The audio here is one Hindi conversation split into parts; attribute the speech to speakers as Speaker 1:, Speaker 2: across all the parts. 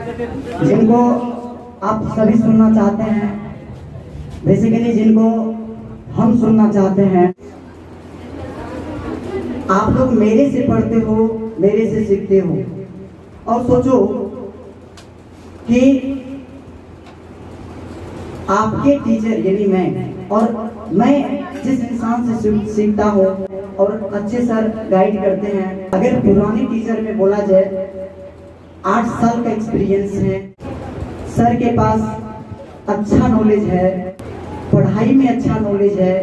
Speaker 1: जिनको आप सभी सुनना चाहते हैं, बेसिकली जिनको हम सुनना चाहते हैं। आप लोग मेरे से पढ़ते हो, मेरे से सीखते हो, और सोचो कि आपके टीचर यानी मैं, और मैं जिस इंसान से सीखता हूँ और अच्छे सर गाइड करते हैं, अगर पुराने टीचर में बोला जाए 8 साल का एक्सपीरियंस है, सर के पास अच्छा नॉलेज है, पढ़ाई में अच्छा नॉलेज है,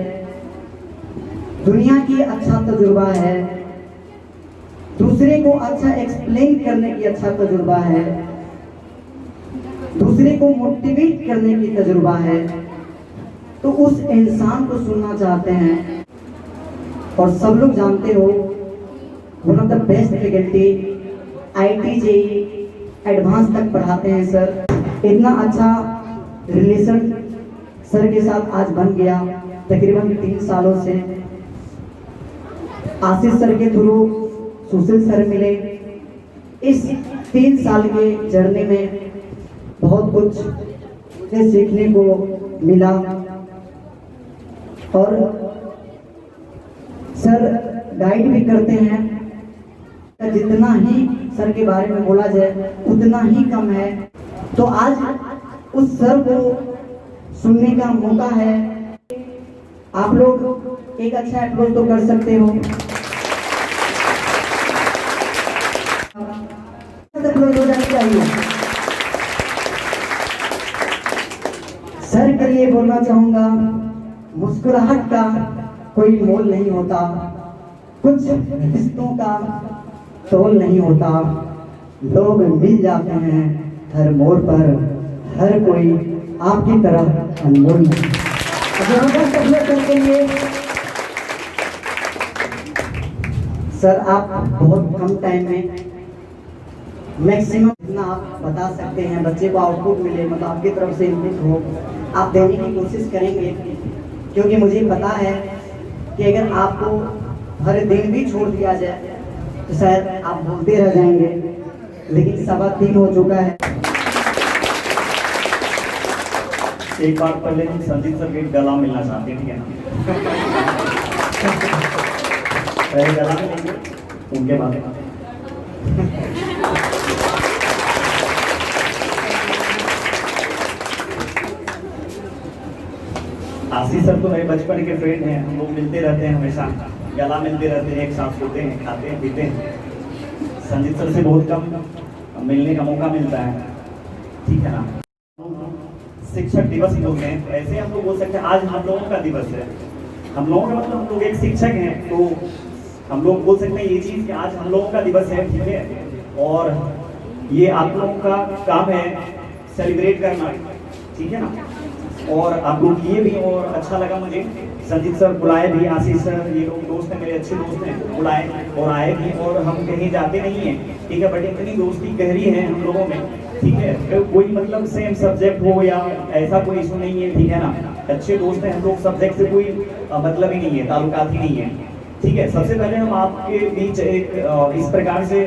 Speaker 1: दुनिया की अच्छा तजुर्बा है, दूसरे को अच्छा एक्सप्लेन करने की अच्छा तजुर्बा है, दूसरे को मोटिवेट करने की तजुर्बा है, तो उस इंसान को सुनना चाहते हैं। और सब लोग जानते हो one of the best faculty IIT JEE advance तक पढ़ाते हैं सर। इतना अच्छा रिलेशन सर के साथ आज बन गया तकरीबन 3 सालों से। आशीष सर के थ्रू सुशील सर मिले। इस 3 साल के जर्नी में बहुत कुछ मुझे सीखने को मिला, और सर गाइड भी करते हैं। जितना ही सर के बारे में बोला जाए उतना ही कम है। तो आज उस सर को सुनने का मौका है। आप लोग एक अच्छा अप्रोच तो कर सकते हो। अप्रोच हो जाना चाहिए। सर के लिए बोलना चाहूंगा, मुस्कुराहट का कोई मोल नहीं होता, कुछ रिश्तों का तोल नहीं होता, लोग मिल जाते हैं हर मोड़ पर, हर कोई आपकी तरह अनमोल नहीं। सर आप बहुत कम टाइम में मैक्सिमम जितना आप बता सकते हैं, बच्चे को आउटपुट मिले, मतलब आपकी तरफ से इनपुट हो, आप देने की कोशिश करेंगे। क्योंकि मुझे पता है कि अगर आपको हर दिन भी छोड़ दिया जाए तो शायद आप बोलते रह जाएंगे, लेकिन 3:15 हो चुका है।
Speaker 2: एक बार पहले हम संजीत सर के गला मिलना चाहते हैं, ठीक है ना? पहले गला मिलेंगे, उनके बाद आशीष सर तो मेरे बचपन के फ्रेंड हैं, हम लोग मिलते रहते हैं, हमेशा गला मिलते रहते हैं, एक साथ सोते हैं, खाते हैं, पीते हैं। संजीत सर से बहुत कम मिलने का मौका मिलता है, ठीक है ना? शिक्षक दिवस बोलते हैं, ऐसे हम लोग बोल सकते हैं आज हम लोगों का दिवस है। हम लोगों का मतलब हम लोग एक शिक्षक हैं, तो हम लोग बोल सकते हैं ये चीज़ कि आज हम लोगों का दिवस है, ठीक है? और ये आप लोगों का काम है सेलिब्रेट करना, ठीक है ना? और आप लोग किए भी, और अच्छा लगा मुझे। संजीत सर बुलाए भी, आशीष सर, ये लोग दोस्त हैं, मेरे अच्छे दोस्त हैं, बुलाए और आए भी। और हम कहीं जाते नहीं हैं, ठीक है, बट इतनी दोस्ती गहरी है हम लोगों में, ठीक है? कोई मतलब सेम सब्जेक्ट हो या ऐसा कोई इशू नहीं है, ठीक है ना? अच्छे दोस्त हैं हम लोग, सब्जेक्ट से कोई मतलब ही नहीं है, ताल्लुकात ही नहीं है, ठीक है? सबसे पहले हम आपके बीच एक इस प्रकार से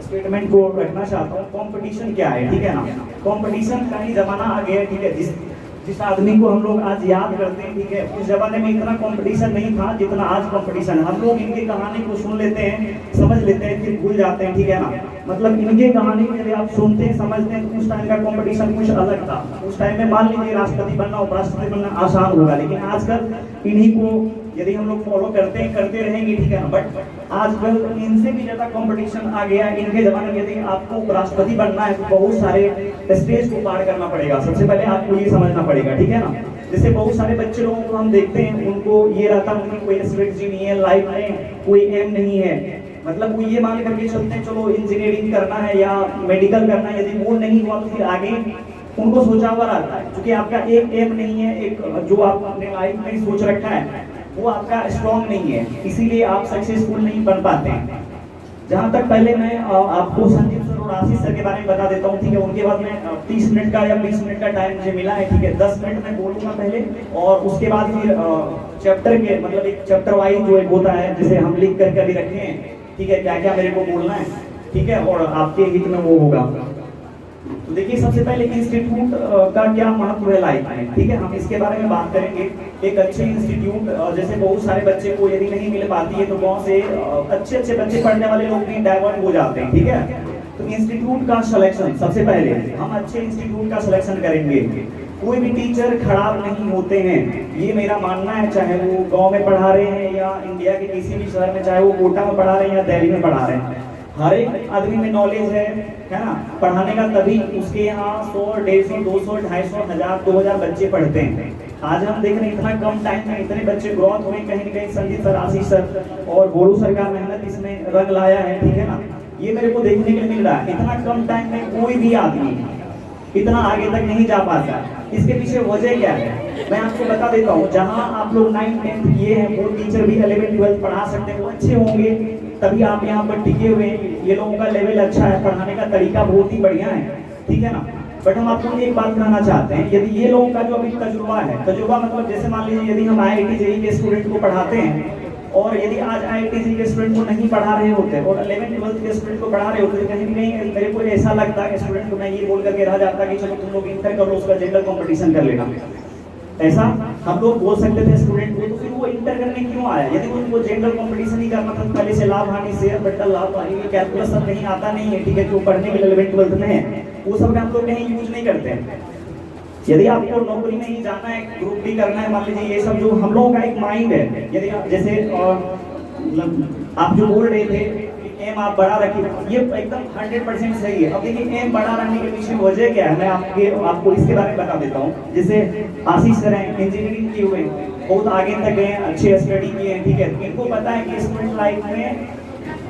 Speaker 2: स्टेटमेंट को रखना चाहता हूँ, कंपटीशन क्या है, ठीक है ना? कंपटीशन का ही जमाना आ गया है, ठीक है? जिस आदमी को हम लोग आज याद करते हैं, ठीक है, उस जमाने में इतना कंपटीशन नहीं था जितना आज कंपटीशन है। हम लोग इनकी कहानी को सुन लेते हैं, समझ लेते हैं, फिर भूल जाते हैं, ठीक है ना? मतलब इनकी कहानी को यदि आप सुनते हैं, समझते हैं, तो उस टाइम का कंपटीशन कुछ अलग था। उस टाइम में मान लीजिए राष्ट्रपति बनना, उपराष्ट्रपति बनना आसान होगा, लेकिन आजकल इन्हीं को यदि हम लोग फॉलो करते हैं, करते रहेंगे, ठीक है ना? बट आजकल इनसे भी ज्यादा कंपटीशन आ गया है। इनके जमाने में यदि आपको राष्ट्रपति बनना है तो बहुत सारे स्टेज को पार करना पड़ेगा। सबसे पहले आपको ये समझना पड़ेगा, ठीक है ना? जैसे बहुत सारे बच्चे लोगों को हम देखते हैं, उनको ये रहता है उनकी कोई स्ट्रेटजी नहीं है, लाइफ में कोई एम नहीं है, मतलब वो ये मान करके चलते हैं चलो इंजीनियरिंग करना है या मेडिकल करना है। यदि वो नहीं हुआ तो फिर आगे उनको सोचा हुआ रहता है, क्योंकि आपका एक एम नहीं है, एक जो आप अपने लाइफ में सोच रखा है वो आपका स्ट्रॉन्ग नहीं है, इसीलिए आप सक्सेसफुल नहीं बन पाते हैं। जहाँ तक पहले मैं आपको संजीत सर और आशीष सर के बारे में बता देता हूँ, ठीक है? उनके बाद में 30 मिनट का या 20 मिनट का टाइम मुझे मिला है, ठीक है? 10 मिनट में बोलूँगा पहले, और उसके बाद फिर चैप्टर के मतलब एक चैप्टर वाइज जो एक होता है, जिसे हम लिख करके अभी रखे हैं, ठीक है, क्या क्या मेरे को बोलना है, ठीक है? और आपके हित में वो होगा। तो तो देखिए सबसे पहले इंस्टीट्यूट का क्या महत्व है लाइफ में, ठीक है, हम इसके बारे में बात करेंगे। एक अच्छे इंस्टीट्यूट, जैसे बहुत सारे बच्चे को यदि नहीं मिल पाती है तो गाँव से अच्छे अच्छे बच्चे पढ़ने वाले लोग भी डाइवर्ट हो जाते हैं, ठीक है। तो इंस्टीट्यूट का सिलेक्शन, सबसे पहले हम अच्छे इंस्टीट्यूट का सिलेक्शन करेंगे। कोई भी टीचर खराब नहीं होते हैं, ये मेरा मानना है, चाहे वो गांव में पढ़ा रहे हैं या इंडिया के किसी भी शहर में, चाहे वो कोटा में पढ़ा रहे हैं या दिल्ली में पढ़ा रहे हैं, हर एक आदमी में नॉलेज है ना पढ़ाने का, तभी उसके यहाँ 100, 150, 200, 250, 1000, 2000 बच्चे पढ़ते हैं। आज हम देख रहे हैं इतना कम टाइम में इतने बच्चे ग्रोथ हुए, कहीं न कहीं संजीत सर, आशीष सर और बोलू सर का मेहनत इसमें रंग लाया है, ठीक है ना। ये मेरे को देखने को मिल रहा है, इतना कम टाइम में कोई भी आदमी इतना आगे तक नहीं जा पाता। इसके पीछे वजह क्या है मैं आपको बता देता हूँ। जहाँ आप लोग 9th 10th किए हैं वो टीचर भी 11th 12th पढ़ा सकते हैं, वो अच्छे होंगे, तभी आप यहाँ पर टिके हुए हैं। ये लोगों का लेवल अच्छा है, पढ़ाने का तरीका बहुत ही बढ़िया है, ठीक है ना। बट हम आपको एक बात कहना चाहते हैं, यदि ये लोगों का जो अभी तजुर्बा है, तजुर्बा मतलब जैसे मान लीजिए यदि हम IIT JEE के स्टूडेंट को पढ़ाते हैं और यदि आज IIT JEE के स्टूडेंट को नहीं पढ़ा रहे होते और 11th 12th के स्टूडेंट को पढ़ा रहे होते, तो कहीं नहीं मेरे को ऐसा लगता है कि स्टूडेंट को मैं ये बोल करके रह जाता कि चलो तुम लोग इंटर कर लो, उसका जनरल कंपटीशन कर लेना। ऐसा हम लोग बोल सकते थे स्टूडेंट को, तो फिर वो इंटर करने क्यों आया? यदि उनको जनरल कंपटीशन ही करना था, पहले से लाभ हानि, शेयर बट्टा, लाभ हानि, कैलकुलस सब नहीं आता नहीं है, ठीक है, जो पढ़ने के लिए 11th 12th में है वो सब हम लोग कहीं यूज नहीं करते हैं। यदि आपको नौकरी में ही जाना है, ग्रुप डी करना है, मान लीजिए, ये सब जो हम लोगों का एक माइंड है, यदि आप जैसे आप जो बोल रहे थे एम आप बड़ा रखिए, ये एकदम 100% सही है। अब देखिए एम बड़ा रखने के पीछे वजह क्या है, मैं आपको इसके बारे में बता देता हूँ। जैसे आशीष सर हैं, इंजीनियरिंग किए हुए, बहुत आगे तक गए, अच्छे स्टडी किए हैं, ठीक है, इनको पता है कि स्टूडेंट लाइफ में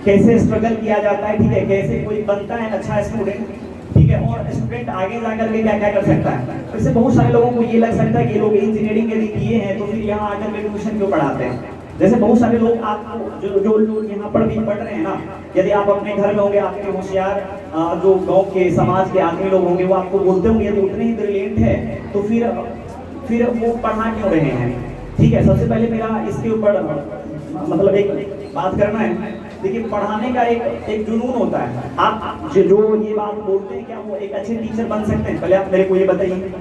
Speaker 2: कैसे स्ट्रगल किया जाता है, ठीक है, कैसे कोई बनता है अच्छा स्टूडेंट, ठीक है, और स्टूडेंट आगे जाकर के क्या क्या कर सकता है। वैसे बहुत सारे लोगों को ये लग सकता है कि ये लोग इंजीनियरिंग यदि किए हैं तो फिर यहाँ आकर के ट्यूशन क्यों पढ़ाते हैं। जैसे बहुत सारे लोग आपको जो लोग यहाँ पर भी पढ़ रहे हैं ना, यदि आप अपने घर में होंगे, आपके होशियार जो गांव के समाज के आदमी लोग होंगे, वो आपको बोलते होंगे यदि उतने ही ब्रिलियंट है तो फिर वो पढ़ा क्यों रहे हैं, ठीक है। सबसे पहले मेरा इसके ऊपर मतलब एक बात करना है। देखिए पढ़ाने का एक जुनून होता है। आप जो ये बात बोलते हैं क्या वो एक अच्छे टीचर बन सकते हैं? पहले आप मेरे को ये बताइए,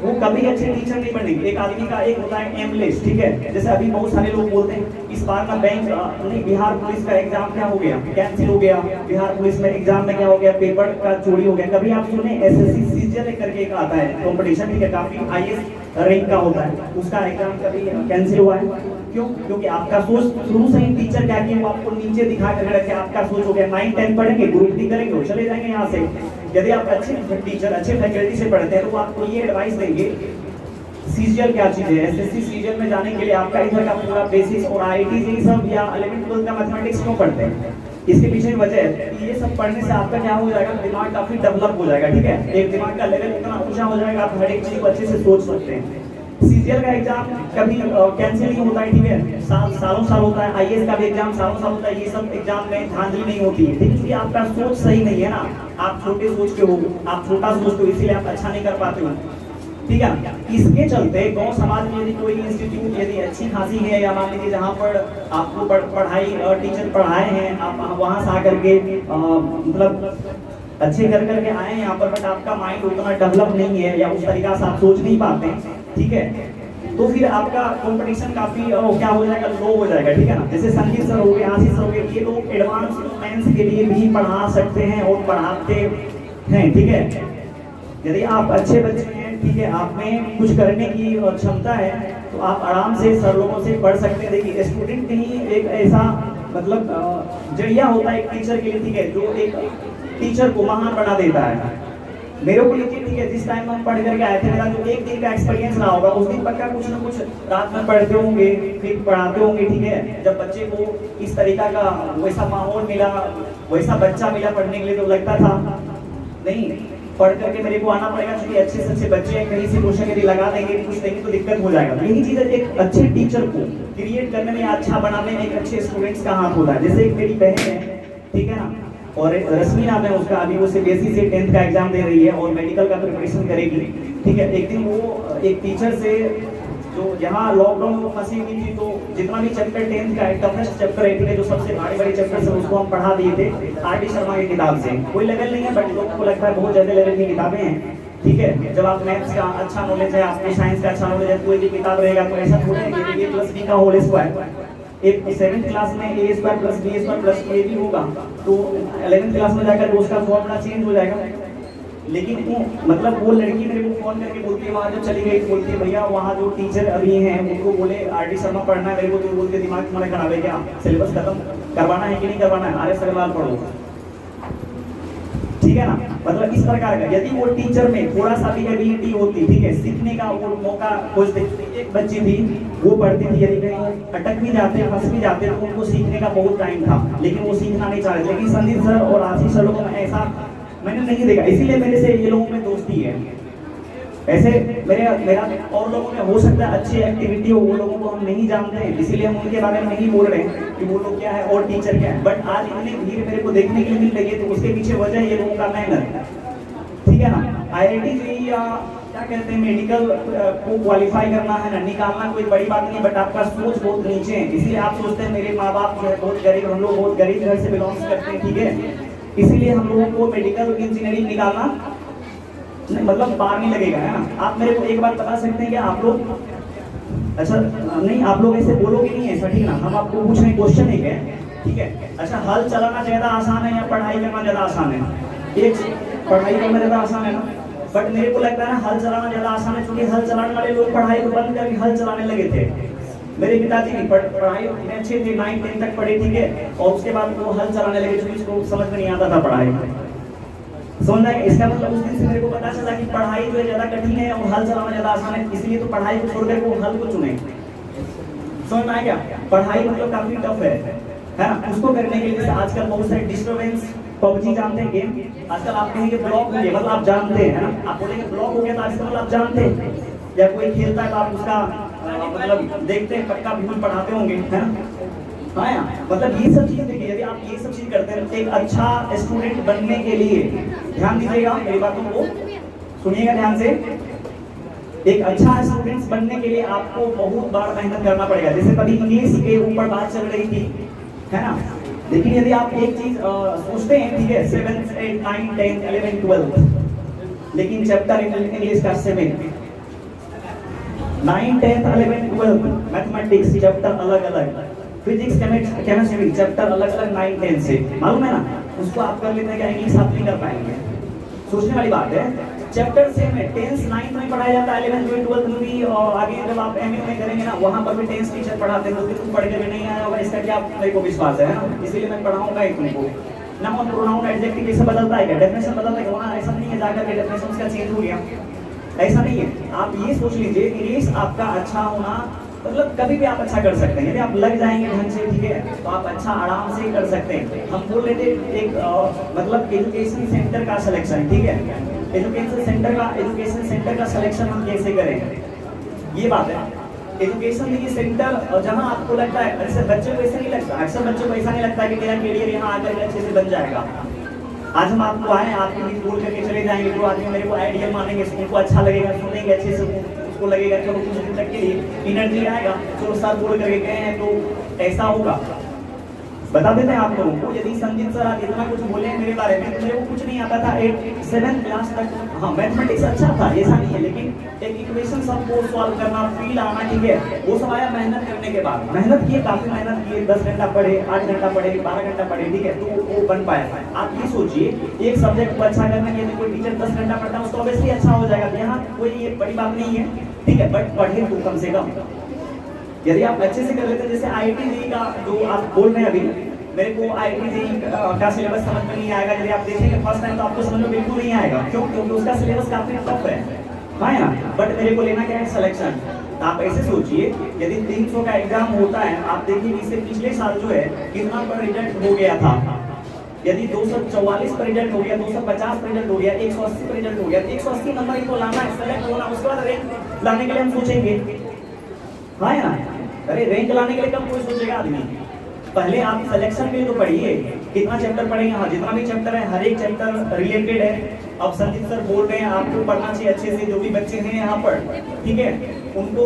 Speaker 2: वो कभी अच्छे टीचर नहीं बनेंगे। एक आदमी का एक होता है एम लिस्ट, ठीक है, जैसे अभी बहुत सारे लोग बोलते हैं इस बार का बैंक नहीं, बिहार पुलिस का एग्जाम क्या हो गया, कैंसिल हो गया, बिहार पुलिस में एग्जाम में क्या हो गया, पेपर का चोरी हो गया। कभी आप सुने SSC सीजीएल करके एक आता है कॉम्पिटिशन, ठीक है, काफी IAS रैंक का होता है, उसका एग्जाम कभी कैंसिल हुआ है? क्यों? क्योंकि आपका सोच शुरू से ही टीचर क्या किया, वो आपको नीचे दिखा कर रखे, आपका सोच हो गया 9 10 पढ़ेंगे, ग्रुप डी करेंगे और चले जाएंगे यहाँ से। यदि आप अच्छे टीचर अच्छे फैकल्टी से पढ़ते हैं तो वो आपको ये एडवाइस देंगे सीजीएल क्या चीज है, SSC सीजीएल में जाने के लिए आपका इधर का पूरा बेसिक्स और IIT JEE सब या 11th 12th का मैथमेटिक्स क्यों पढ़ते हैं। इसके पीछे वजह है कि ये सब पढ़ने से आपका क्या हो जाएगा, दिमाग काफी डेवलप हो जाएगा, ठीक है, एक दिमाग का लेवल इतना ऊंचा हो जाएगा, आप हर एक चीज को अच्छे से सोच सकते हैं। सीजीएल का एग्जाम कभी कैंसिल नहीं होता है, ठीक है, सालों साल होता है। IAS का भी एग्जाम सालों साल होता है। ये सब एग्जाम में धांधली नहीं होती है, देखिए आपका सोच सही नहीं है ना, आप छोटे सोच के हो, आप छोटा सोचते हो, इसीलिए आप अच्छा नहीं कर पाते हो, ठीक है। इसके चलते गांव समाज में यदि कोई इंस्टीट्यूट यदि अच्छी खासी है, या मान लीजिए जहाँ पर आपको पढ़ाई टीचर पढ़ाए हैं, आप वहाँ से आकर के मतलब अच्छे कर करके आए हैं यहाँ पर, बट आपका माइंड उतना डेवलप नहीं है या उस तरीका से आप सोच नहीं पाते हैं, ठीक है, तो फिर आपका कंपटीशन काफी क्या हो जाएगा, लो हो जाएगा, ठीक है ना। जैसे संजीत सर हो गए, आशीष सर हो गए, ये लोग एडवांस मेंस के लिए भी पढ़ा सकते हैं और पढ़ाते हैं, ठीक है। यदि आप अच्छे बच्चे हैं, ठीक है, आप में कुछ करने की क्षमता है तो आप आराम से सर लोगों से पढ़ सकते हैं। देखिए स्टूडेंट ही एक ऐसा मतलब जरिया होता है एक टीचर के लिए, ठीक है, जो एक टीचर को महान बना देता है। मेरे को लिखिए, ठीक है, जिस टाइम हम पढ़ करके आए थे, मेरा जो एक दिन का एक्सपीरियंस रहा होगा, उस दिन पक्का कुछ ना कुछ रात में पढ़ते होंगे, फिर पढ़ाते होंगे, ठीक है। जब बच्चे को इस तरीका का वैसा माहौल मिला, वैसा बच्चा मिला पढ़ने के लिए, तो लगता था नहीं पढ़ करके मेरे को आना पड़ेगा, क्योंकि अच्छे से अच्छे बच्चे हैं, कहीं से क्वेश्चन यदि लगा देंगे कुछ देंगे तो दिक्कत हो जाएगा। यही चीज एक अच्छे टीचर को क्रिएट करने में, अच्छा बनाने में एक अच्छे स्टूडेंट्स का हाथ होता है। जैसे एक मेरी बहन है, ठीक है ना, और रश्मि नाम है उसका, अभी वो CBSE से 10th का एग्जाम दे रही है और मेडिकल का प्रिपरेशन करेगी, ठीक है। एक दिन वो एक टीचर से जो यहाँ लॉकडाउन में फंसी हुई थी, तो जितना भी चैप्टर 10th का है, टफेस्ट चैप्टर है, ठीक है, जो सबसे बड़े बड़े चैप्टर है उसको हम पढ़ा दिए थे आर.डी. शर्मा की किताब से। कोई लेवल नहीं है, बट लोगों को लगता है बहुत ज्यादा लेवल की किताबें हैं, ठीक है। जब आप मैथ्स का अच्छा नॉलेज है, आपको साइंस का अच्छा नॉलेज है, कोई भी किताब रहेगा तो ऐसा थोड़ा है कि a + b का होल स्क्वायर, एक 7th क्लास में a² + b² + ab होगा, तो 11th क्लास में जाकर उसका फॉर्मूला चेंज हो जाएगा। लेकिन वो मतलब वो लड़की मेरे को फोन करके बोलती है, वहाँ जब चली गई बोलती है भैया वहाँ जो टीचर अभी हैं उनको बोले आर.डी. शर्मा पढ़ना है मेरे को, तो बोलते दिमाग तुम्हारा खराब है क्या, सिलेबस खत्म करवाना है कि नहीं करवाना है, आर.एस. अग्रवाल पढ़ो, ठीक है ना। मतलब इस प्रकार का यदि वो टीचर में थोड़ा सा भी एबिलिटी होती, ठीक है, सीखने का वो मौका खोजते। एक बच्ची थी वो पढ़ती थी, यदि कहीं अटक भी जाते फंस भी जाते तो उनको सीखने का बहुत टाइम था, लेकिन वो सीखना नहीं चाह रहे। लेकिन संदीप सर और आशीष सर लोगों में ऐसा मैंने नहीं देखा, इसीलिए मेरे से ये लोगों में दोस्ती है। ऐसे मेरा और लोगों में हो सकता है अच्छी एक्टिविटी हो, वो लोगों को हम नहीं जानते हैं, इसीलिए हम उनके बारे में नहीं बोल रहे हैं कि वो लोग क्या है और टीचर क्या है। बट आज इतनी भीड़ मेरे को देखने के लिए मिल रही है, तो उसके पीछे वजह ये लोगों का मेहनत, ठीक है ना। IIT जेईई या क्या कहते हैं मेडिकल को क्वालिफाई करना है ना, निकालना कोई बड़ी बात नहीं, बट आपका सोच बहुत नीचे है, इसलिए आप सोचते हैं मेरे माँ बाप जो है बहुत गरीब, हम लोग बहुत गरीब घर से बिलोंग करते हैं, ठीक है, इसीलिए हम लोगों को मेडिकल इंजीनियरिंग निकालना मतलब पार नहीं लगेगा, है ना। आप मेरे को एक बात बता सकते हैं कि आप लोग अच्छा नहीं, आप लोग ऐसे बोलोगे नहीं ऐसा, ठीक है ना। हम आपको पूछ रहे हैं, क्वेश्चन एक है, ठीक है। अच्छा, हल चलाना ज्यादा आसान है या पढ़ाई करना ज्यादा आसान है? एक पढ़ाई करना ज्यादा आसान है ना, बट मेरे को लगता है ना हल चलाना ज्यादा आसान है, क्योंकि हल चलाने वाले लोग पढ़ाई को बंद करके हल चलाने लगे थे। मेरे पिताजी की पढ़ाई में अच्छे थे, 9 10 तक पढ़े, ठीक है, और उसके बाद वो हल चलाने लगे, क्योंकि उसको समझ में नहीं आता था पढ़ाई, समझ आएगा। इसका मतलब उस दिन से मेरे को पता चला कि पढ़ाई जो है ज्यादा कठिन है और हल चलाना ज्यादा आसान है, इसलिए तो पढ़ाई को छोड़कर वो हल को चुने। समझ में आएगा, पढ़ाई मतलब काफी टफ है ना। उसको करने के लिए आजकल बहुत सारे डिस्टर्बेंस, PUBG जानते हैं गेम, आजकल आप कहेंगे ब्लॉक हो गया, मतलब आप जानते हैं, है ना। आप बोलेंगे ब्लॉक हो गया तो आजकल आप जानते हैं, या कोई खेलता है तो आप उसका मतलब देखते हैं, पक्का भी पढ़ाते होंगे, है ना। हाँ यार, मतलब ये सब चीज देखिए, यदि आप ये सब चीज करते हैं, एक अच्छा स्टूडेंट बनने के लिए ध्यान दीजिएगा, मेरी बातों को सुनिएगा ध्यान से। एक अच्छा स्टूडेंट बनने के लिए आपको बहुत बार मेहनत करना पड़ेगा। जैसे कभी इंग्लिश के ऊपर बात चल रही थी, है ना, लेकिन यदि आप एक चीज सोचते हैं, ठीक है, 7th 8 9 10 11 12, लेकिन चैप्टर इंग्लिश का 7 9 10 11 12, मैथमेटिक्स चैप्टर अलग अलग, फिजिक्स केमिस्ट्री चैप्टर अलग अलग 9 10 से, मालूम है ना। उसको आप कर लेते हैं, क्या इंग्लिश आप नहीं कर पाएंगे, सोचने वाली बात है। चैप्टर सेम है, 10th 9th में पढ़ाया जाता है, 11th 12th में भी, और आगे जब आप MA में करेंगे ना, वहाँ पर भी 10th टीचर पढ़ाते हैं, तुम पढ़ के भी नहीं आया होगा, इसका क्या मेरे को विश्वास है ना, इसीलिए मैं पढ़ाऊंगा ही तुमको। नाउन प्रोनाउन एडजेक्टिव कैसे बदलता है, क्या डेफिनेशन बदलता है, वहाँ ऐसा नहीं है जाकर के डेफिनेशन का चेंज हो गया, ऐसा नहीं है। आप ये सोच लीजिए, इंग्लिश आपका अच्छा होना मतलब कभी भी आप अच्छा कर सकते हैं, यदि आप लग जाएंगे ढंग से, ठीक है, तो आप अच्छा आराम से कर सकते हैं। हम बोल रहे थे एक मतलब एजुकेशन सेंटर का सिलेक्शन, ठीक है, एजुकेशन सेंटर का सिलेक्शन हम कैसे करें, ये बात है। एजुकेशन ये सेंटर जहां आपको लगता है, ऐसे बच्चे को ऐसा नहीं लगता, अक्सर बच्चों को ऐसा नहीं लगता कि मेरा करियर यहाँ आकर अच्छे से बन जाएगा। आज हम आपको आए, आपके बीच बोल करके चले जाएंगे, जो आदमी मेरे को आइडियल मानेंगे, उनको अच्छा लगेगा, सुनेंगे अच्छे से, उसको लगेगा चलो कुछ दिन तक के लिए एनर्जी आएगा, चलो सर बोल करके गए हैं तो ऐसा होगा। बता देते हैं आप लोगों को, यदि संजीत सर आज इतना कुछ बोले मेरे बारे में, तो मेरे को कुछ नहीं आता था 7th क्लास तक। हाँ, मैथमेटिक्स अच्छा था, ऐसा नहीं है, लेकिन एक इक्वेशन सबको सॉल्व करना, फील आना, ठीक है, वो सब आया मेहनत करने के बाद। मेहनत किए, काफी मेहनत किए, 10 घंटा पढ़े, 8 घंटा पढ़े, 12 घंटा पढ़े, ठीक है, तो वो बन पाया। आप ये सोचिए, एक सब्जेक्ट को अच्छा करने के लिए कोई टीचर 10 घंटा पढ़ता है, उसको ऑब्वियसली अच्छा हो जाएगा, यहाँ कोई ये बड़ी बात नहीं है, ठीक है, बट पढ़े तो कम से कम। यदि आप अच्छे से कर लेते हैं, जैसे IIT जेईई का जो आप बोल रहे हैं अभी, मेरे को IIT जेईई का सिलेबस समझ में नहीं आएगा, यदि आप देखेंगे फर्स्ट टाइम तो आपको समझ में बिल्कुल नहीं आएगा, क्यों? क्योंकि उसका सिलेबस काफी टफ है, हाँ ना। बट मेरे को लेना क्या है, सिलेक्शन। आप ऐसे सोचिए, यदि 300 का एग्जाम होता है, आप देखिए इससे पिछले साल जो है कितना पर रिजल्ट हो गया था, यदि 244 पर रिजल्ट हो गया, 250 पर रिजल्ट हो गया, 180 पर रिजल्ट हो गया, 180 नंबर ही तो लाना है, सेलेक्ट होना, उसके बाद रैंक लाने के लिए हम सोचेंगे, हाँ ना। अरे रैंक लाने के लिए कब कोई सोचेगा आदमी, पहले आप सिलेक्शन के लिए तो पढ़िए, कितना चैप्टर पढ़ेंगे, हाँ जितना भी चैप्टर है, हर एक चैप्टर रिलेटेड है, अब संजीत सर बोल रहे हैं आपको पढ़ना चाहिए अच्छे से, जो भी बच्चे हैं यहाँ पर, ठीक है, उनको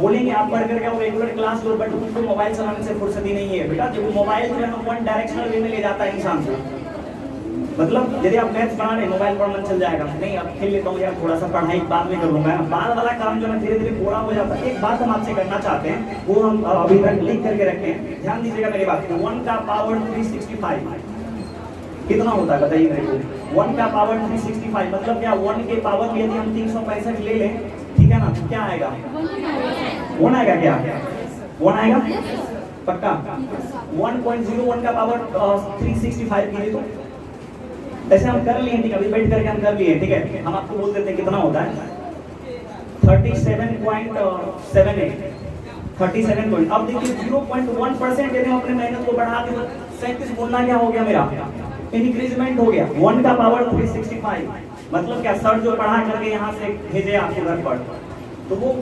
Speaker 2: बोलेंगे आप पढ़ करके वो रेगुलर क्लास लो, बट उनको मोबाइल चलाने से फुर्सत ही नहीं है बेटा। जो मोबाइल जो है ना वन डायरेक्शनल वे में ले जाता है इंसान को। मतलब यदि आप मैथ्स पढ़ा रहे मोबाइल पर मन चल जाएगा, नहीं अब खेल लेता हूँ यार थोड़ा सा, पढ़ाई बाद में कर लूंगा, बाद वाला काम जो है धीरे धीरे पूरा हो जाता है। एक बात हम आपसे करना चाहते हैं, वो हम अभी तक लिख करके रखे हैं, ध्यान दीजिएगा मेरी बात। 1 का पावर 365 कितना होता है बताइए मेरे को। 1 का पावर 365 मतलब क्या, 1 के पावर में यदि हम 365 ले लें, ठीक है ना, तो क्या आएगा? 1 आएगा क्या? 1 आएगा पक्का? 1.01 का पावर 365 कीजिए तो ऐसे हम कर लिए, ठीक है, अभी बैठ करके हम कर लिए, ठीक है। हम आपको बोल देते हैं कितना होता है, 37.78 37 पॉइंट। अब देखिए 0.1% यदि हम अपने मेहनत को बढ़ा दें तो 37 गुना क्या हो गया मेरा, इंक्रीजमेंट हो गया। 1 का पावर 365 मतलब क्या, सर जो पढ़ा करके यहाँ से भेजे आपके घर पर, तो वो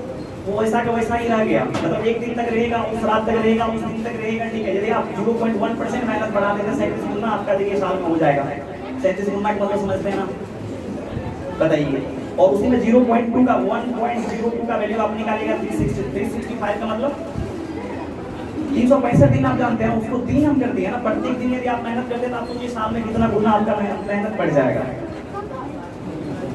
Speaker 2: वैसा का वैसा ही रह गया। मतलब एक दिन तक रहेगा, उस रात तक रहेगा, उस दिन तक रहेगा, ठीक है। यदि आप 0.1% मेहनत बढ़ा देते हैं, 37 गुना आपका देखिए साल में हो जाएगा। 37 गुना का मतलब समझते हैं ना, बताइए। और उसी में 0.2 का 1.02 का वैल्यू आप निकालेगा, 365 का मतलब 365 दिन आप जानते हैं, उसको दिन हम करते हैं ना, प्रत्येक दिन यदि आप मेहनत करते हैं तो आप सोचिए साल में कितना गुना आपका मेहनत बढ़ जाएगा,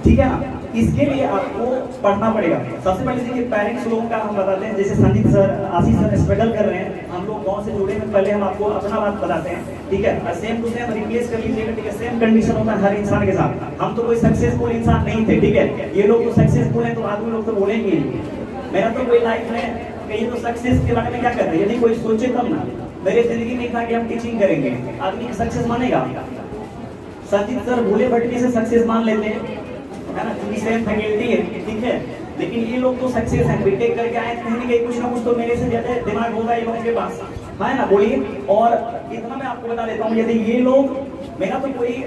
Speaker 2: ठीक है ना। इसके लिए आपको पढ़ना पड़ेगा। सबसे पहले देखिए पेरेंट्स लोगों का हम बताते हैं, जैसे संजीत सर, आशीष सर स्ट्रगल कर रहे हैं, हम लोग गांव से जुड़े हैं, पहले हम आपको अपना बात बताते हैं, ठीक है। सेम टू सेम रिप्लेस कर लीजिएगा, ठीक है। सेम कंडीशन होता है हर इंसान के साथ। हम तो कोई सक्सेसफुल इंसान नहीं थे, ठीक है। ये लोग तो सक्सेसफुल हैं, तो आदमी लोग तो बोलेंगे ही। मेरा तो कोई लाइफ में कहीं तो सक्सेस के बारे में क्या कर रहे हैं, यदि कोई सोचे तब ना। मेरे जिंदगी में था कि हम टीचिंग करेंगे, आदमी सक्सेस मानेगा। संजीत सर भूले भटके से सक्सेस मान लेते हैं, है ना, क्योंकि सेम फैकल्टी है, ठीक है। लेकिन ये लोग तो सक्सेस हैं, बीटेक करके आए, कहीं ना कहीं कुछ ना कुछ तो मेरे से ज्यादा दिमाग होगा ये लोगों के पास, है ना, बोलिए। और इतना मैं आपको बता देता हूँ, यदि ये लोग, मेरा तो कोई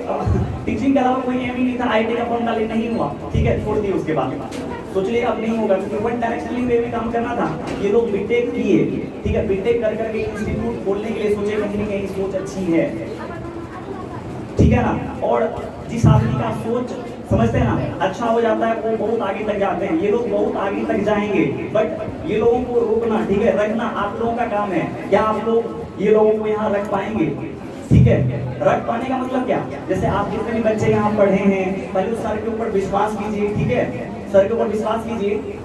Speaker 2: टीचिंग के अलावा कोई एम ही नहीं था, आईटी का फॉर्म डाले नहीं हुआ, ठीक है, छोड़ दिए। उसके बाद सोच लिया अब नहीं होगा, क्योंकि वन डायरेक्शनली वे में काम करना था। ये लोग बीटेक किए, ठीक है, बीटेक कर करके इंस्टीट्यूट खोलने के लिए सोचे, कहीं ना कहीं सोच अच्छी है, ठीक है ना। और जिस आदमी का सोच समझते हैं ना अच्छा हो जाता है, वो बहुत आगे तक जाते हैं। ये लोग बहुत आगे तक जाएंगे, बट ये लोगों को रोकना, ठीक है, रखना आप लोगों का काम है। क्या आप लोग ये लोगों को यहाँ रख पाएंगे, ठीक है। रख पाने का मतलब क्या, जैसे आप जितने भी बच्चे यहाँ पढ़े हैं, पहले उस सर के ऊपर विश्वास कीजिए, ठीक है। सर के ऊपर विश्वास कीजिए,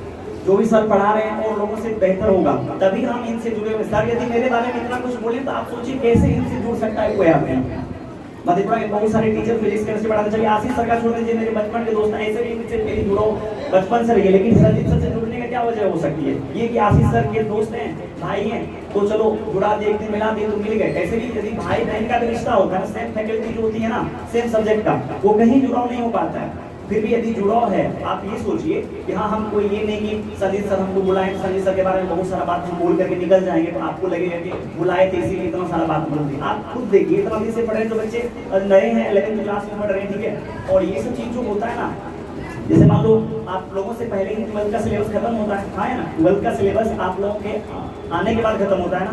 Speaker 2: जो भी सर पढ़ा रहे हैं और लोगों से बेहतर होगा, तभी हम इनसे जुड़े हुए। सर यदि मेरे बारे में इतना कुछ बोले तो आप सोचिए कैसे इनसे जुड़ सकता है कोई आदमी। मधेपुरा के बहुत सारे टीचर फिजिक्स केमिस्ट्री पढ़ाते, चलिए आशीष सर का छोड़ दीजिए, मेरे बचपन के दोस्त हैं, ऐसे भी इनसे मेरी जुड़ो बचपन से रही है। लेकिन संजीत सर से जुड़ने का क्या वजह हो सकती है, ये कि आशीष सर के दोस्त हैं, भाई हैं, तो चलो जुड़ा दिए, एक दिन मिला दिए तो मिल गए। ऐसे भी यदि भाई बहन का भी रिश्ता होता है, सेम फैकल्टी जो होती है ना, सेम सब्जेक्ट का, वो कहीं जुड़ाव नहीं हो पाता है। फिर भी यदि जुड़ाव है, आप ये सोचिए कि हाँ, हम कोई ये नहीं कि संजीत सर हमको बुलाएं, संजीत सर के बारे में बहुत सारा बात हम बोल करके निकल जाएंगे, तो आपको लगेगा कि बुलाए थे इसीलिए इतना सारा बात बोल दी। आप खुद देखिए, इतना दिन से पढ़े जो बच्चे नए हैं, 11th क्लास में पढ़ रहे हैं, ठीक है। और ये सब चीज जो होता है ना, जैसे मान लो आप लोगों से पहले ही 12th का सिलेबस खत्म होता है, हाँ है ना, 12th का सिलेबस आप लोगों के आने के बाद खत्म होता है ना,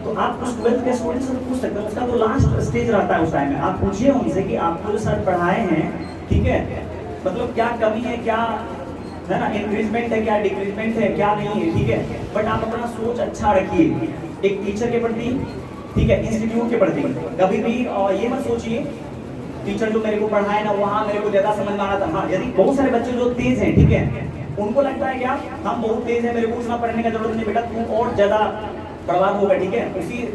Speaker 2: तो आप उस 12th के स्टूडेंट से पूछ सकते हैं, उसका तो लास्ट स्टेज रहता है उस टाइम में। आप पूछिए उनसे कि आपको जो सर पढ़ाए हैं, ठीक है, मतलब क्या कमी है, क्या है ना, इंक्रीजमेंट है, क्या डिक्रीजमेंट है, क्या नहीं है, ठीक है। बट आप अपना सोच अच्छा रखिए एक टीचर के प्रति, ठीक है, इंस्टीट्यूट के प्रति। कभी भी ये मत सोचिए टीचर जो मेरे को पढ़ाए ना, वहाँ मेरे को ज्यादा समझ में आ रहा था। हाँ, यदि बहुत सारे बच्चे जो तेज हैं, ठीक है, उनको लगता है क्या हम बहुत तेज है, मेरे को उतना पढ़ने का जरूरत नहीं, बेटा तू और ज्यादा बर्बाद होगा, ठीक है। उसी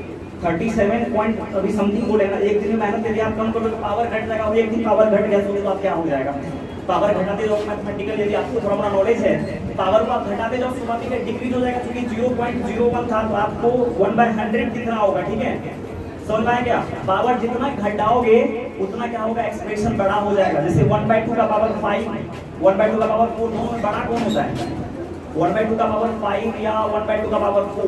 Speaker 2: 37 पॉइंट अभी समथिंग बोले ना, एक दिन में मेहनत यदि आप कम करोगे तो पावर घट जाएगा, और एक दिन पावर घट गया तो आप क्या हो जाएगा, पावर घटाते जाओ। मैथमेटिकल यदि आपको थोड़ा मोड़ा नॉलेज है, पावर को आप घटाते जाओ, स्वाभाविक डिक्रीज हो जाएगा, क्योंकि 0.01 था तो आपको 1/100 दिख रहा होगा, ठीक है। समझ में आया क्या, पावर जितना घटाओगे उतना क्या होगा, एक्सप्रेशन बड़ा हो जाएगा। जैसे 1/2 का पावर 5, 1/2 का पावर 4, दोनों में बड़ा कौन होता है, 1/2 का पावर 5 या 1/2 का पावर 4,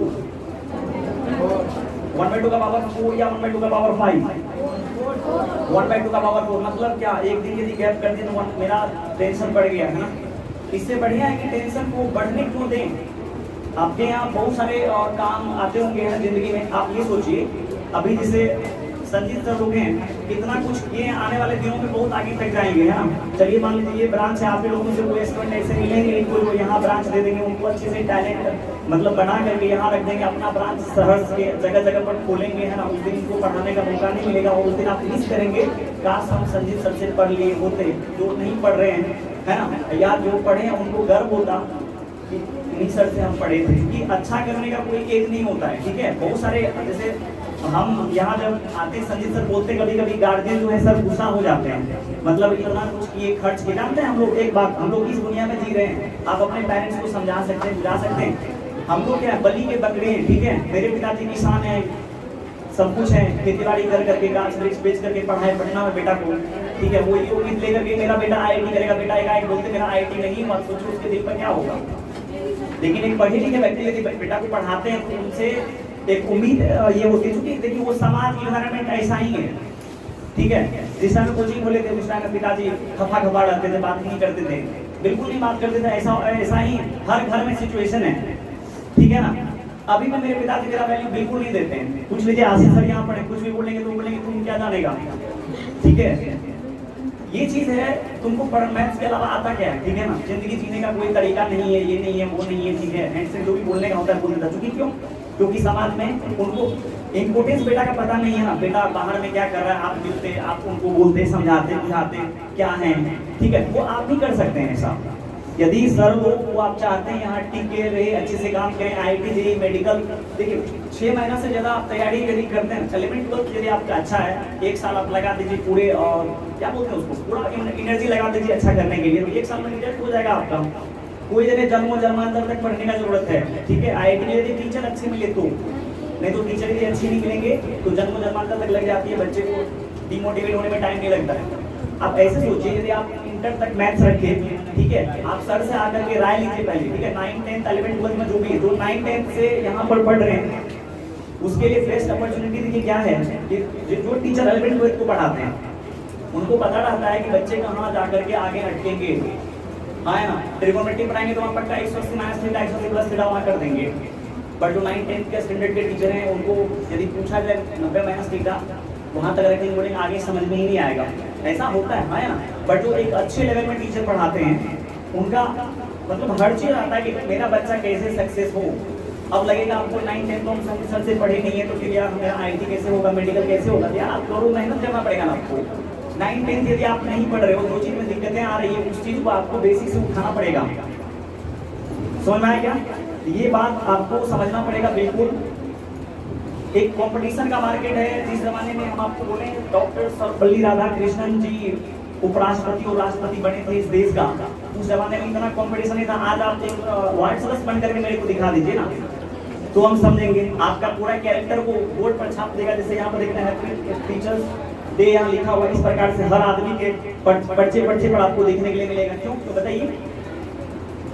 Speaker 2: 1/2 का पावर 4 या 1/2 का पावर 5, 1/2 का पावर 4। मतलब क्या, एक दिन यदि गैप कर दिए तो मेरा टेंशन बढ़ गया, है ना। इससे बढ़िया है कि टेंशन को बढ़ने क्यों दें। आपके यहाँ बहुत सारे काम आते होंगे जिंदगी में। आप ये सोचिए, अभी जैसे संजीत सर लोग हैं, कितना कुछ ये आने वाले दिनों में बहुत आगे तक जाएंगे, है ना। चलिए मान लीजिए ये ब्रांच है, आप लोगों से कोई स्टूडेंट ऐसे मिलेंगे, इनको वो यहाँ ब्रांच दे देंगे, उनको अच्छे से टैलेंट मतलब बना करके यहाँ रख देंगे, अपना ब्रांच शहर के जगह जगह पर खोलेंगे, है ना। उस दिन इनको पढ़ाने का मौका नहीं मिलेगा और उस दिन आप मिस करेंगे, काश हम संजीत सर से पढ़ लिए होते, जो नहीं पढ़ रहे हैं, है ना, या जो पढ़े हैं उनको गर्व होता कि इन्हीं सर से हम पढ़े थे। कि अच्छा करने का कोई एज नहीं होता है, ठीक है। बहुत सारे जैसे हम यहाँ जब आते हैं, संजीत सर बोलते कभी कभी गार्जियन जो है सर गुस्सा हो जाते हैं, मतलब इतना कुछ किए खर्च के। जानते हैं हम लोग एक बात, हम लोग इस दुनिया में जी रहे हैं, आप अपने पेरेंट्स को समझा सकते हैं, बुझा सकते हैं। हम लोग क्या बलि के बकरे हैं, ठीक है। मेरे पिताजी किसान है, सब कुछ है, खेती बाड़ी कर करके गाछ वृक्ष बेच करके पढ़ाई पढ़ना है बेटा को, ठीक है। वो ये उम्मीद लेकर के मेरा बेटा IIT करेगा, बेटा एक बोलते मेरा IIT नहीं, मत सोचो उसके दिल पर क्या होगा। लेकिन एक पढ़े लिखे व्यक्ति यदि बेटा को पढ़ाते हैं तो उनसे एक उम्मीद ये होती है, क्योंकि देखिए वो समाज इन्वायरमेंट ऐसा ही है, ठीक है। जिस टाइम कोचिंग खोले थे उस टाइम पिताजी खफा खफा रहते थे, बात नहीं करते थे, बिल्कुल नहीं बात करते थे, ऐसा ही हर घर में सिचुएशन है, ठीक है ना। अभी में मेरे पिताजी मेरा वैल्यू बिल्कुल नहीं देते हैं। पूछ लीजिए आशीष सर यहाँ पढ़े, कुछ भी बोलेंगे तो बोलेंगे तुम क्या जानेगा, ठीक है। ये चीज है, तुमको मैथ्स के अलावा आता क्या है, ठीक है ना। जिंदगी जीने का कोई तरीका नहीं है, ये नहीं है, वो नहीं है, ठीक है। एंड से जो भी बोलने का होता है बोल देता, क्यों, क्योंकि समाज में उनको इम्पोर्टेंस बेटा का पता नहीं है ना। बेटा बाहर में क्या कर रहा है, आप मिलते, आप उनको बोलते, समझाते, बुझाते क्या है, ठीक है। वो आप भी कर सकते हैं ऐसा, यदि सर वो आप चाहते हैं यहाँ टिक के रहे, अच्छे से काम करें, IIT JEE मेडिकल। देखिए 6 महीना से ज़्यादा आप तैयारी यदि करते हैं, 11th 12th यदि आपका अच्छा है, 1 साल आप लगा दीजिए पूरे, और क्या बोलते हैं उसको, पूरा एनर्जी लगा दीजिए अच्छा करने के लिए, तो 1 साल में रिजल्ट हो जाएगा आपका। कोई जगह जन्मांतर तक पढ़ने का जरूरत है, ठीक है। IIT में यदि टीचर अच्छे मिले तो, नहीं तो टीचर यदि अच्छे नहीं मिलेंगे तो जन्मांतर तक लग जाती है, बच्चे को डिमोटिवेट होने में टाइम नहीं लगता है। आप ऐसे सोचिए, यदि आप इंटर तक मैथ्स रखे, ठीक है, आप सर से आकर के राय लीजिए पहले, ठीक है। 9th 10th 11th 12th में जो भी है, तो 9th 10th से यहाँ पर पढ़ रहे हैं, उसके लिए बेस्ट अपॉर्चुनिटी देखिए क्या है कि जो टीचर 11th 12th को पढ़ाते हैं उनको पता रहता है कि बच्चे कहाँ जाकर के आगे अटकेंगे, हाँ है ना। ट्रिगोनोमेट्री पढ़ाएंगे तो वहाँ पक्का 180 माइनस थीटा 180 प्लस थीटा वहाँ कर देंगे। बट जो 9th 10th के स्टैंडर्ड के टीचर हैं उनको यदि पूछा जाए 90 माइनस थीटा वहाँ तक रखेंगे, बोलेंगे आगे समझ में ही नहीं आएगा, ऐसा होता है ना। बट जो एक अच्छे लेवल में टीचर पढ़ाते हैं उनका मतलब हर चीज़ आता है कि मेरा बच्चा कैसे सक्सेस हो। अब लगेगा आपको 9th 10th तो हम संजीत सर से पढ़े नहीं है तो फिर यार मेरा IIT कैसे होगा, मेडिकल कैसे होगा, यार आप करो, मेहनत करना पड़ेगा ना आपको। 9th 10th यदि आप नहीं पढ़ रहे हो, जो चीज़ में दिक्कतें आ रही है उस चीज़ को आपको बेसिक से उठाना पड़ेगा। समझ में आया क्या? ये बात आपको समझना पड़ेगा बिल्कुल। एक कंपटीशन का मार्केट है। जिस जमाने में हम आपको बोले डॉक्टर सर्वपल्ली राधाकृष्णन जी उपराष्ट्रपति और राष्ट्रपति बने थे इस देश का, उस जमाने में इतना कंपटीशन नहीं था। आज आप एक व्हाइट सदस्य बन करके मेरे को दिखा दीजिए ना, तो हम समझेंगे। आपका पूरा कैरेक्टर को बोर्ड पर छाप देगा, जैसे यहाँ पर देखते हैं टीचर्स डे यहाँ लिखा हुआ, इस प्रकार से हर आदमी के पर्चे पर आपको देखने के लिए मिलेगा। क्यों? तो बताइए,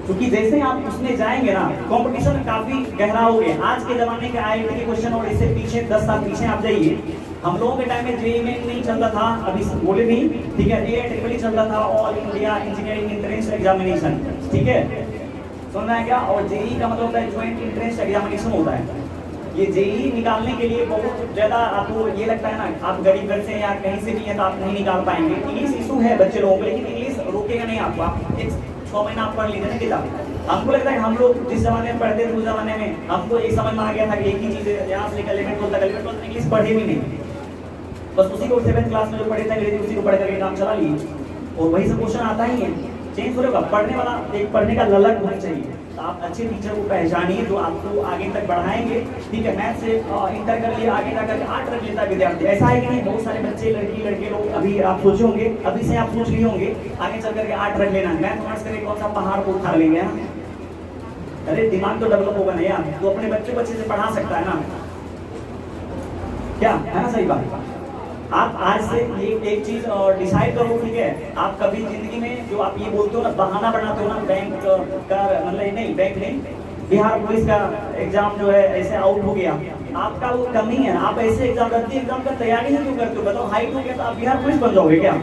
Speaker 2: क्योंकि जैसे आप उसमें जाएंगे ना, कंपटीशन काफी गहरा हो गया। आज के जमाने के IIT के क्वेश्चन और इससे पीछे 10 साल पीछे आप जाइए। हम लोगों के टाइम में JEE मेन नहीं चलता था, अभी बोले नहीं, ठीक है। JEE चलता था, all India engineering entrance examination, ठीक है, सुनना है क्या? और JEE का मतलब होता है ज्वाइंट एंट्रेंस एग्जामिनेशन होता है। ये JEE निकालने के लिए बहुत ज़्यादा आपको ये लगता है ना, आप गरीब घर से या कहीं से भी हैं तो आप नहीं निकाल पाएंगे। इंग्लिश इशू है बच्चे लोगों को, लेकिन इंग्लिश रोकेगा नहीं आपको। आप एक 6 महीना आप पढ़ लीजिए ना किताब। हमको लगता है हम लोग जिस जमाने में पढ़ते थे उस जमाने में हमको एक समझ में आ गया था कि एक ही चीज़ है, यहाँ से लेकर 11th 12th इंग्लिश पढ़े भी नहीं, बस उसी को 7th क्लास में जो पढ़े थे अंग्रेजी उसी को पढ़ करके काम चला लिए, और वही सब क्वेश्चन आता ही है। चेंज हो रहा, पढ़ने वाला एक पढ़ने का ललक होना चाहिए। तो आप अच्छे टीचर को पहचानिए जो आपको आगे तक बढ़ाएंगे, ठीक है। मैथ से इंटर कर लिए, आगे जाकर 8 रख लेता है विद्यार्थी। ऐसा है कि नहीं, बहुत सारे बच्चे लड़के लोग अभी आप सोचे होंगे, अभी से आप सोच लिए होंगे आगे चल करके 8 रख लेना। मैथ ऑनर्स करके कौन सा पहाड़ को उठा लेंगे? अरे दिमाग तो डेवलप होगा नहीं यार, तो अपने बच्चे को अच्छे से पढ़ा सकता है ना, क्या है ना? सही बात। आप आज से ये एक चीज डिसाइड करो, ठीक है। आप कभी जिंदगी में जो आप ये बोलते हो ना, बहाना बनाते हो ना, बैंक का मतलब नहीं, बैंक नहीं, बिहार पुलिस का एग्जाम जो है ऐसे आउट हो गया, आपका वो कमी है। आप ऐसे एग्जाम करते, एग्जाम का तैयारी ही क्यों करते हो? बताओ, हाइट हो गया तो आप बिहार पुलिस बन जाओगे क्या?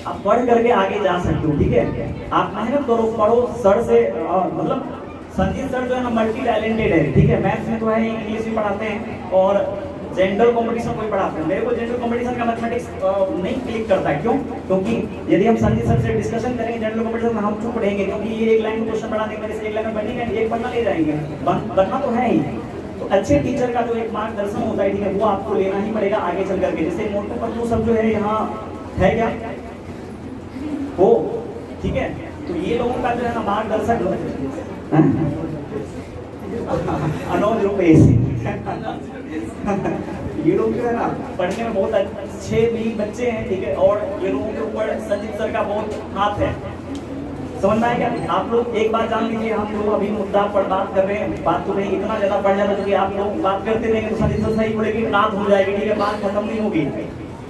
Speaker 2: आप पढ़ करके आगे जा सकते हो, ठीक है। आप मेहनत करो, पढ़ो। सर से मतलब संजीत सर जो है ना मल्टी टैलेंटेड है, ठीक है। मैथ्स में तो है, इंग्लिश भी पढ़ाते हैं, और जनरल कंपटीशन कोई पढ़ाते हैं, मेरे को जनरल कंपटीशन का मैथमेटिक्स नहीं क्लिक करता है। क्यों? क्योंकि यदि हम संजीत सर से डिस्कशन करेंगे जनरल कंपटीशन में, हम चुप रहेंगे, क्योंकि ये एक लाइन में क्वेश्चन पढ़ाने की वजह से एक लाइन में बनने का एक पढ़ना ले जाएंगे, बनना तो है ही। तो अच्छे टीचर का जो एक मार्गदर्शन होता है, ठीक है, वो आपको लेना ही पड़ेगा आगे चल करके। जैसे मोटू पतलू सब जो है यहाँ है क्या हो, ठीक है, तो ये लोगों का जो है ना मार्गदर्शक अनोज रूपेश ये लोग जो है ना पढ़ने में बहुत अच्छे भी बच्चे हैं, ठीक है, और ये लोगों के ऊपर संजीत सर का बहुत हाथ है। समझ में आया क्या? आप लोग एक बात जान लीजिए, हम लोग अभी मुद्दा पर बात कर रहे हैं, बात तो नहीं इतना ज्यादा बढ़ जाता, क्योंकि आप लोग बात करते रहेंगे तो संजीत सर सही बोलेगी, रात हो जाएगी, ठीक है, बात खत्म नहीं होगी।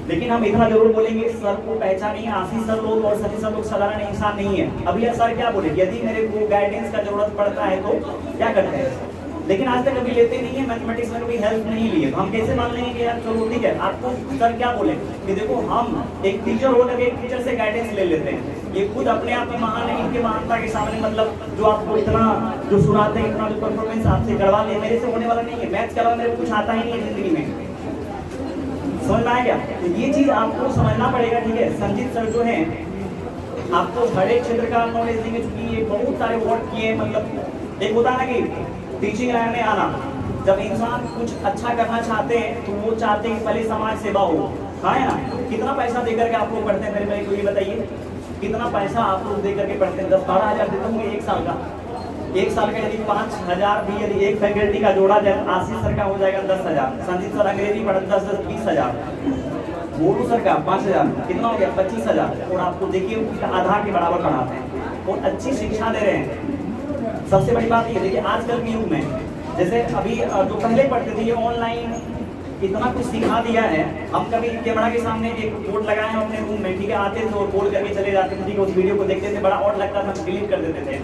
Speaker 2: लेकिन हम इतना जरूर बोलेंगे, सर को पहचानिए, आशीष सर लोग और संजीत सर लोग साधारण इंसान नहीं है। अभी सर क्या बोले, यदि मेरे को गाइडेंस का जरूरत पड़ता है तो क्या करते हैं, लेकिन आज तक कभी लेते नहीं है, मैथमेटिक्स में कभी हेल्प नहीं लिए, तो हम कैसे मान लेंगे कि यार चलो ठीक है, आपको सर क्या बोले कि देखो हम एक टीचर होकर एक टीचर से गाइडेंस ले लेते हैं, ये खुद अपने आप में महान है, इनके महानता के सामने मतलब जो आपको इतना जो सुनाते हैं, इतना जो परफॉर्मेंस आपसे करवा ले, मेरे से होने वाला नहीं है, मैथ्स के अलावा मेरे को कुछ आता ही नहीं है जिंदगी में। समझ में आया क्या? तो ये चीज आपको समझना पड़ेगा, ठीक है। संजीत सर जो है आपको हर एक क्षेत्र का नॉलेज देंगे, चूंकि ये बहुत सारे वर्ड किए, मतलब एक होता है ना कि टीचिंग लाइन में आना, जब इंसान कुछ अच्छा करना चाहते हैं तो वो चाहते हैं कि पहले समाज सेवा हो, हाँ है ना। कितना पैसा देकर के आप लोग पढ़ते हैं, मेरे को ये बताइए, कितना पैसा आप लोग देकर के पढ़ते हैं? 10-12 हज़ार देते होंगे एक साल का। एक साल का यदि 5,000 भी यदि एक फैकल्टी का जोड़ा जाए, आशीष सर का हो जाएगा 10,000, संजीत सर अंग्रेजी पढ़ते 10-20,000, गोलू सर का 5,000, कितना हो गया 25,000, और आपको देखिए उसका आधा के बराबर पढ़ाते हैं और अच्छी शिक्षा दे रहे हैं। सबसे बड़ी बात ये देखिए, आजकल के युग में जैसे अभी जो पहले पढ़ते थे, ये ऑनलाइन इतना कुछ सिखा दिया है। हम कभी कैमरा के सामने एक बोर्ड लगाए हैं अपने रूम में, ठीक है, आते थे और बोल करके चले जाते थे, ठीक है, उस वीडियो को देखते थे, बड़ा और लगता था, डिलीट कर देते थे,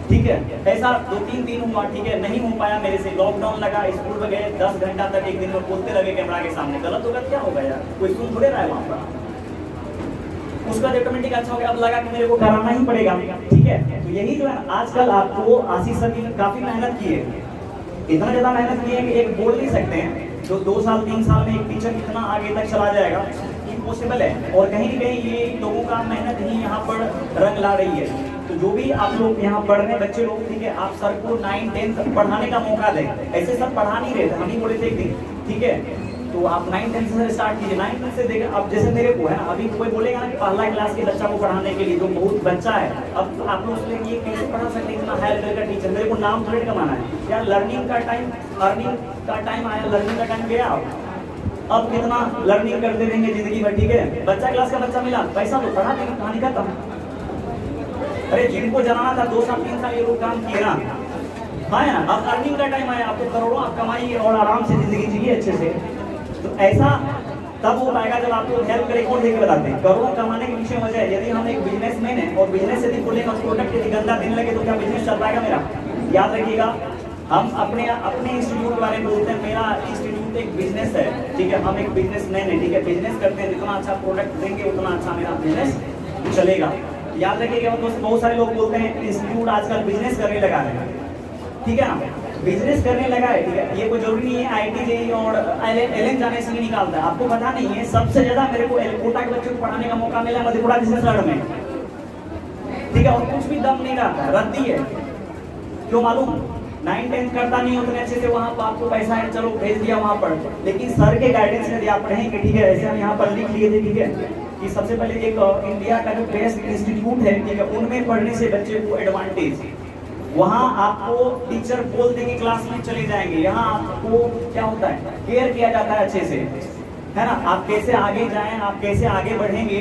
Speaker 2: ठीक है। ऐसा 2-3 दिन हुआ, ठीक है, नहीं हो पाया मेरे से, लॉकडाउन लगा, स्कूल में गए, 10 घंटा तक एक दिन में बोलते लगे कैमरा के सामने, गलत होगा क्या होगा यार, कोई सुन थोड़े रहा है वहाँ पर। उसका ऑटोमेटिक अच्छा हो गया, अब लगा कि मेरे को कराना ही पड़ेगा, ठीक है। तो यही जो है आजकल आपको आशीष सर की काफी मेहनत की है, इतना ज्यादा मेहनत की है कि एक बोल नहीं सकते हैं जो 2 साल 3 साल में एक टीचर कितना आगे तक चला जाएगा, इम्पॉसिबल है। और कहीं न कहीं ये लोगों का मेहनत ही यहाँ पर रंग ला रही है। तो जो भी आप लोग यहाँ पढ़ रहे बच्चे लोग, ठीक है, आप सर को 9-10 पढ़ाने का मौका दें। ऐसे सर पढ़ा नहीं रहे थे, हम ही बोले थे एक दिन, ठीक है, तो आप 9-10 से स्टार्ट कीजिए। 9-10 से देखें, अब जैसे मेरे को है ना, अभी कोई बोलेगा ना कि पहला क्लास के बच्चा को पढ़ाने के लिए जो बहुत बच्चा है, अब आप लोग उसके लिए कैसे पढ़ा सकते हैं इतना हाई लेवल का टीचर, मेरे को नाम थोड़ी कमाना है यार। लर्निंग का टाइम, अर्निंग का टाइम आया, लर्निंग का टाइम गया, अब कितना लर्निंग करते रहेंगे जिंदगी भर, ठीक है। बच्चा क्लास का बच्चा मिला, पैसा तो पढ़ा देंगे, कहानी खत्म। अरे जिनको जलाना था 2 साल 3 साल ये लोग काम किए ना, हाँ है ना। अब अर्निंग का टाइम आया, आपको करोड़ों आप कमाइए और आराम से जिंदगी जिए अच्छे से। तो ऐसा तब हो पाएगा जब आप लोग हेल्प करें, कौन देके बताते हैं। करोड़ों कमाने के पीछे वजह है, यदि हम एक बिजनेसमैन है और बिजनेस यदि खोलेंगे, प्रोडक्ट यदि गंदा देने लगे तो क्या बिजनेस चल पाएगा मेरा? याद रखिएगा, हम अपने इंस्टीट्यूट के बारे में बोलते हैं, मेरा इंस्टीट्यूट एक बिजनेस है, ठीक है, हम एक बिजनेसमैन है, ठीक है, बिजनेस करते हैं, जितना अच्छा प्रोडक्ट देंगे उतना अच्छा मेरा बिजनेस चलेगा। याद रखिएगा, बहुत सारे लोग बोलते हैं इंस्टीट्यूट आजकल बिजनेस करने लगा है, ठीक है ना, बिजनेस करने लगा है, ठीक है। ये कोई जरूरी नहीं है IIT JEE और LN जाने से ही निकालता है, आपको पता नहीं है। सबसे ज्यादा मेरे को कोटा के बच्चों को पढ़ाने का मौका मिला मधेपुरा बिजनेस लड़ में, ठीक है, और कुछ भी दम नहीं रहा, रद्दी है। क्यों मालूम? 9-10 करता नहीं उतने अच्छे से, वहाँ पर आपको पैसा है, चलो भेज दिया वहाँ पर, लेकिन सर के गाइडेंस में आप पढ़ेंगे, ठीक है। ऐसे हम यहाँ पर लिख लिए थे, ठीक है, कि सबसे पहले एक इंडिया का जो बेस्ट इंस्टीट्यूट है, ठीक है, उनमें पढ़ने से बच्चे को एडवांटेज, वहाँ आपको टीचर बोल देंगे क्लास में चले जाएंगे, यहाँ आपको क्या होता है, केयर किया जाता है अच्छे से, है ना। आप कैसे आगे जाएं, आप कैसे आगे बढ़ेंगे,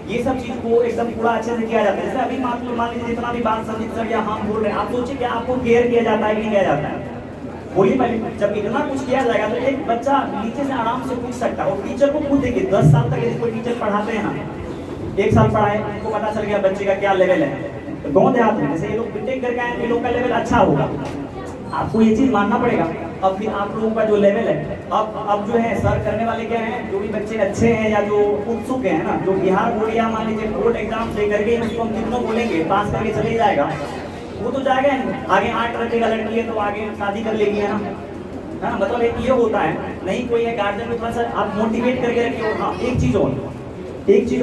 Speaker 2: ये सब चीज को एकदम पूरा अच्छे से किया जाता है। जैसे अभी मान लीजिए जितना भी बात संजीत सर या हम बोल रहे हैं, आप सोचिए क्या आपको केयर किया जाता है कि नहीं किया जाता है? बोलिए पहले। जब इतना कुछ किया जाएगा तो एक बच्चा नीचे से आराम से पूछ सकता है, और टीचर को खुद देखिए 10 साल तक यदि कोई टीचर पढ़ाते हैं ना, 1 साल पढ़ाए, उनको पता चल गया बच्चे का क्या लेवल है। तो गाँव देहात में जैसे ये लोग बीटेक करके आए, लोग का लेवल अच्छा होगा, आपको ये चीज मानना पड़ेगा। अब फिर आप लोगों का जो लेवल है, अब जो है सर करने वाले क्या हैं, जो भी बच्चे अच्छे हैं या जो उत्सुक हैं ना, जो बिहार बोर्ड या मान लीजिए बोर्ड एग्जाम दे करके उसको हम कितना बोलेंगे पास करके चले जाएगा, वो तो जाएगा नहीं, आगे 8 रखेगा लड़की है तो आगे शादी कर लेगी, है ना। है ना, मतलब एक ये होता है, नहीं कोई है गार्जियन को थोड़ा सा आप मोटिवेट करके रखिए। हाँ एक चीज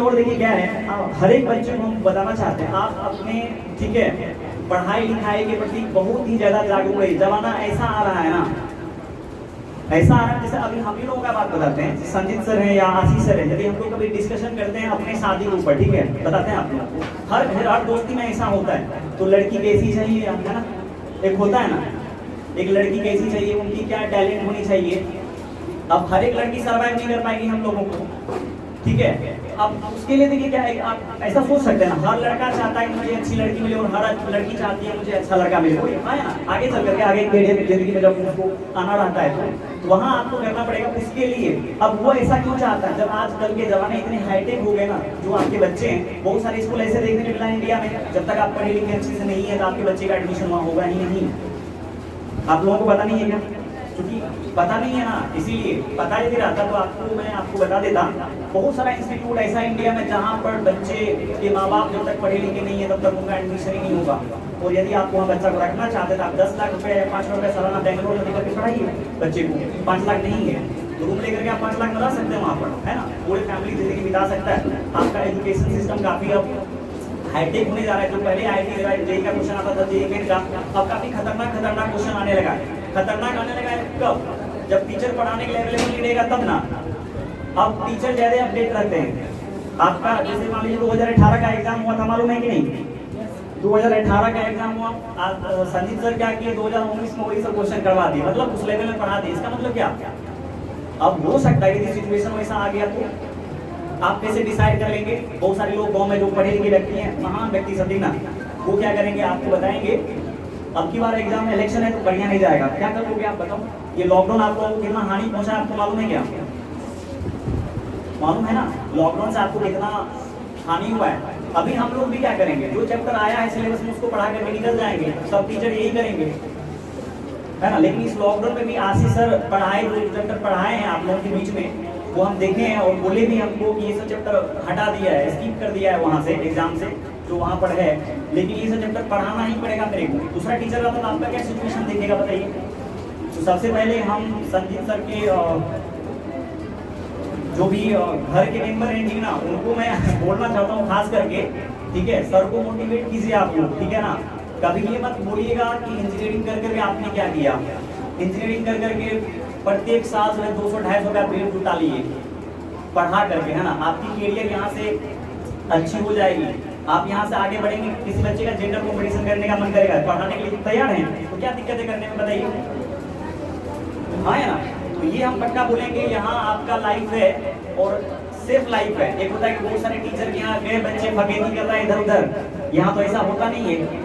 Speaker 2: और देखिए क्या है, हर एक बच्चे को हम बताना चाहते हैं, आप अपने ठीक है पढ़ाई लिखाई के प्रति बहुत ही ज्यादा जागरूक रहिए। जमाना ऐसा आ रहा है ना, ऐसा आ रहा है जैसे अभी हम ही लोगों का बात बताते हैं, संजीत सर है या आशीष सर है, यदि हम लोग कभी डिस्कशन करते हैं अपने शादी के ऊपर, ठीक है बताते हैं आप लोग, हर दोस्ती में ऐसा होता है, तो लड़की कैसी चाहिए है ना, एक होता है ना, एक लड़की कैसी चाहिए, उनकी क्या टैलेंट होनी चाहिए। अब हर एक लड़की सर्वाइव नहीं कर पाएगी हम लोगों को, ठीक है। अब उसके लिए देखिए क्या है, आप ऐसा सोच सकते हैं ना, हर लड़का चाहता है कि मुझे अच्छी लड़की मिले और हर लड़की चाहती है मुझे अच्छा लड़का मिले, वो है ना, आगे चल करके आगे कैरियर जिंदगी में जब उसको आना रहता है तो वहाँ आपको करना पड़ेगा उसके लिए। अब वो ऐसा क्यों चाहता है, जब आजकल के जमाने इतने हाईटेक हो गए ना, जो आपके बच्चे हैं, बहुत सारे स्कूल ऐसे देखने को मिला इंडिया में, जब तक आप पढ़े लिखे अच्छे से नहीं है तो आपके बच्चे का एडमिशन वहाँ होगा ही नहीं। आप लोगों को पता नहीं है क्या, क्योंकि पता नहीं है ना, इसीलिए पता यदि रहता तो मैं आपको बता देता। बहुत सारा इंस्टीट्यूट ऐसा इंडिया में जहाँ पर बच्चे के माँ बाप जब तक पढ़े लिखे नहीं है तब तक उनका एडमिशन ही नहीं होगा। और यदि आप वहाँ बच्चा को रखना चाहते तो आप 10 लाख रुपए या 5 लाख रुपए सालाना बेंगलोर में लेकर के पढ़ाइए बच्चे को, 5 लाख नहीं है तो रूम लेकर के आप 5 लाख में रह सकते हैं वहाँ पर, है ना, पूरी फैमिली जिंदगी बिता सकता है। आपका एजुकेशन सिस्टम काफी अब हाईटेक होने जा रहा है। जो पहले आई जेई का क्वेश्चन आता था, जेई का अब काफी खतरनाक क्वेश्चन आने लगा है। खतरनाक आने लगा है कब, जब टीचर पढ़ाने के लिए अवेलेबल नहीं रहेगा तब ना। अब टीचर ज्यादा अपडेट रहते हैं। आपका जैसे मान लीजिए 2018 का एग्जाम हुआ था, मालूम है कि नहीं, 2018 का एग्जाम हुआ, संजीत सर क्या किए 2019 में वही सब क्वेश्चन करवा दिए, मतलब उस लेवल में पढ़ा दिए। इसका मतलब क्या, अब हो सकता है कि सिचुएशन वैसा आ गया तो आप कैसे डिसाइड कर लेंगे। बहुत सारे लोग गांव में जो पढ़े लिखे व्यक्ति हैं, महान व्यक्ति सब ना, वो क्या करेंगे आपको बताएंगे, अब की बार एग्जाम में इलेक्शन है तो बढ़िया नहीं जाएगा, क्या करोगे आप बताओ। ये लॉकडाउन आपको कितना हानि पहुंचा आपको मालूम है क्या, मालूम है ना, लॉकडाउन से आपको कितना हानि हुआ है। अभी हम लोग भी क्या करेंगे, जो चैप्टर आया है सिलेबस में उसको पढ़ा करके निकल जाएंगे, सब टीचर यही करेंगे, है ना। लेकिन इस लॉकडाउन में भी आशीष सर पढ़ाए, जो चैप्टर पढ़ाए हैं आप लोगों के बीच में, वो हम देखे हैं और बोले भी हमको कि ये सब चैप्टर हटा दिया है, स्किप कर दिया है वहाँ से एग्जाम से जो वहाँ पर है, लेकिन ये सब चैप्टर पढ़ाना ही पड़ेगा मेरे को। दूसरा टीचर रहता तो आपका क्या सिचुएशन देखेगा बताइए। तो सबसे पहले हम संजीत सर के जो भी घर के मेंबर हैं ठीक ना, उनको मैं बोलना चाहता हूँ खास करके, ठीक है, सर को मोटिवेट कीजिए आप लोग, ठीक है ना। कभी ये मत बोलिएगा कि इंजीनियरिंग कर करके आपने क्या किया, इंजीनियरिंग कर करके प्रत्येक साल जो है 200-250 रुपया पेड़ जुटा लिए पढ़ा करके, है ना। आपकी कैरियर यहाँ से अच्छी हो जाएगी, आप यहाँ से आगे बढ़ेंगे। किसी बच्चे का जेंडर कॉम्पिटिशन करने का मन करेगा, पढ़ाने के लिए तैयार हैं तो क्या दिक्कत है करने में बताइए, हाँ है ना। तो ये हम पक्का बोलेंगे, यहाँ आपका लाइफ है और सेफ लाइफ है। एक होता है कि बहुत सारे टीचर के यहाँ गए बच्चे फकेती कर रहे हैं इधर उधर, यहाँ तो ऐसा होता नहीं है।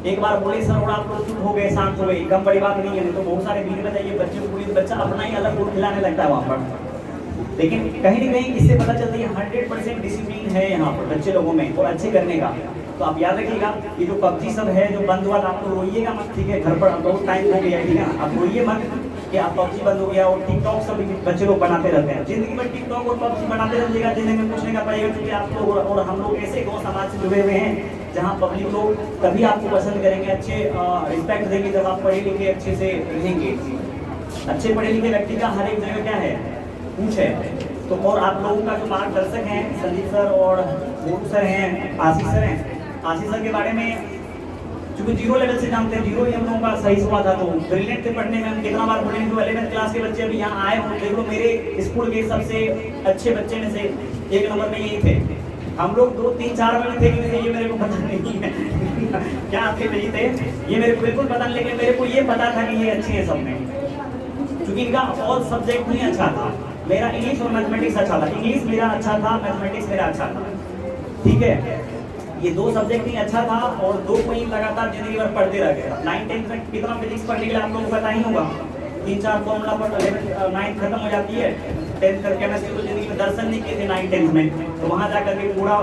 Speaker 2: एक बार बोले सर और आप लोग चुप हो गए, शांत हो गए, कम बड़ी बात नहीं है। तो बहुत सारे बीच बताइए बच्चे को पूरी बच्चा अपना ही अलग फूड खिलाने लगता है वहाँ पर। लेकिन कहीं ना कहीं इससे पता चलता है 100% डिसिप्लिन है यहाँ पर बच्चे लोगों में और अच्छे करने का। तो आप याद रखिएगा, ये जो पबजी सब है जो बंद हुआ था, आप तो रोइएगा मत, ठीक है, घर पर बहुत टाइम हो गया, ठीक है ना, आप रोइए मत कि आप पबजी बंद हो गया। और टिकटॉक सब बच्चे लोग बनाते रहते हैं, जिंदगी में टिकटॉक और पबजी बनाते रहिएगा, जिंदगी में कुछ नहीं कर पाएगा। क्योंकि आप लोग और हम लोग ऐसे गाँव समाज से जुड़े हुए हैं जहाँ पब्लिक लोग तभी आपको पसंद करेंगे, अच्छे रिस्पेक्ट देंगे जब आप पढ़े लिखे अच्छे से रहेंगे। अच्छे पढ़े लिखे व्यक्ति का हर एक जगह क्या है, पूछ है। तो और आप लोगों का जो मार्गदर्शक हैं संदीप सर और मोटू सर हैं, आशीष सर हैं, आशीष सर के बारे में चूंकि जीरो लेवल से जानते हैं, जीरो ही हम लोगों का सही हुआ था, तो ब्रिलियंट थे पढ़ने में। हम कितना बार बोले, जो 11th क्लास के बच्चे अभी यहाँ आए हो, देख लो मेरे स्कूल के सबसे अच्छे बच्चे में से 1 नंबर में यही थे। हम लोग 2, 3, 4 में थे कि ये मेरे को पता नहीं है क्या आपके नहीं थे, ये मेरे को बिल्कुल पता नहीं, लेकिन मेरे को ये पता था कि ये अच्छे हैं सब में, क्योंकि इनका ऑल सब्जेक्ट ही अच्छा था। मेरा इंग्लिश और मैथमेटिक्स अच्छा था, इंग्लिश मेरा अच्छा था, मैथमेटिक्स मेरा अच्छा था, ठीक है। ये 2 सब्जेक्ट ही अच्छा था और 2 को ही लगातार जिंदगी भर पढ़ते रह गए। 9th 10th में कितना फिजिक्स पढ़ने के लिए आप लोगों को पता ही होगा, 3-4 फॉर्मूला पर 9th खत्म हो जाती है। 10th कर केमिस्ट्री तो जिंदगी में दर्शन नहीं किए थे 9th 10th में, तो वहाँ जाकर के पूरा।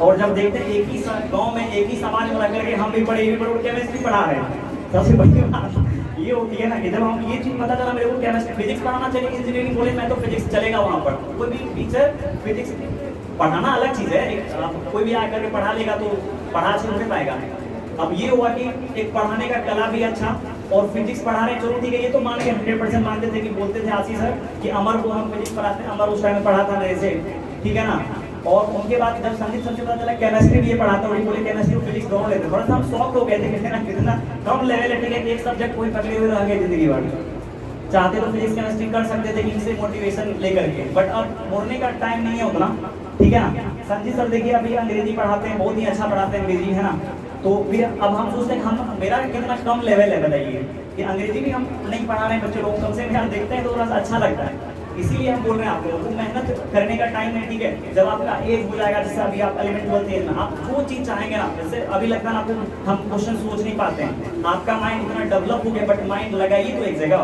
Speaker 2: और जब देखते हैं एक ही गाँव में एक ही समाज में रह करके हम भी पढ़े, ये भी पढ़े और केमिस्ट्री पढ़ा रहे हैं, सबसे बड़ी बात ये होती है ना कि जब हम ये चीज पता चला मेरे को केमिस्ट्री फिजिक्स पढ़ाना चाहिए, इंजीनियरिंग कॉलेज में तो फिजिक्स चलेगा वहाँ पर, कोई भी टीचर फिजिक्स पढ़ाना अलग चीज है, कोई भी आकर के पढ़ा लेगा तो पढ़ा से हो पाएगा। अब ये हुआ कि एक पढ़ाने का कला भी अच्छा और फिजिक्स पढ़ा रहे हैं, चलो ठीक है, ये तो मान के 100% मानते थे कि बोलते थे आशीष सर कि अमर को हम फिजिक्स पढ़ाते हैं, अमर उस टाइम में पढ़ा था मेरे से, ठीक है ना। और उनके बाद जब संदीप सर से पता चला केमिस्ट्री भी ये पढ़ाता, वही बोले केमिस्ट्री और फिजिक्स दोनों लेते, थोड़ा सा हम शॉक हो गए थे कितना कम लेवल है, ठीक है, एक सब्जेक्ट कोई पकड़े हुए रह गए जिंदगी भर। चाहते तो फिजिक्स केमिस्ट्री कर सकते थे इनसे मोटिवेशन लेकर के, बट अब बोलने का टाइम नहीं है उतना, ठीक है ना। संजीत सर देखिए अभी अंग्रेजी पढ़ाते हैं, बहुत ही अच्छा पढ़ाते हैं अंग्रेजी, है ना। तो फिर अब हम सोचते हैं हम मेरा कितना कम लेवल है बताइए कि अंग्रेजी भी हम नहीं पढ़ा रहे हैं बच्चे लोग, कम से कम देखते हैं तो थोड़ा सा अच्छा लगता है, इसीलिए हम बोल रहे हैं आप लोगों को मेहनत करने का टाइम है, ठीक है। जब आपका एज हो जाएगा, जैसे अभी आप 11-12 एज में आप जो चीज़ चाहेंगे ना, जैसे अभी लगता है ना आपको हम क्वेश्चन सोच नहीं पाते हैं, आपका माइंड इतना डेवलप हो गया, बट माइंड लगाइए तो एक जगह,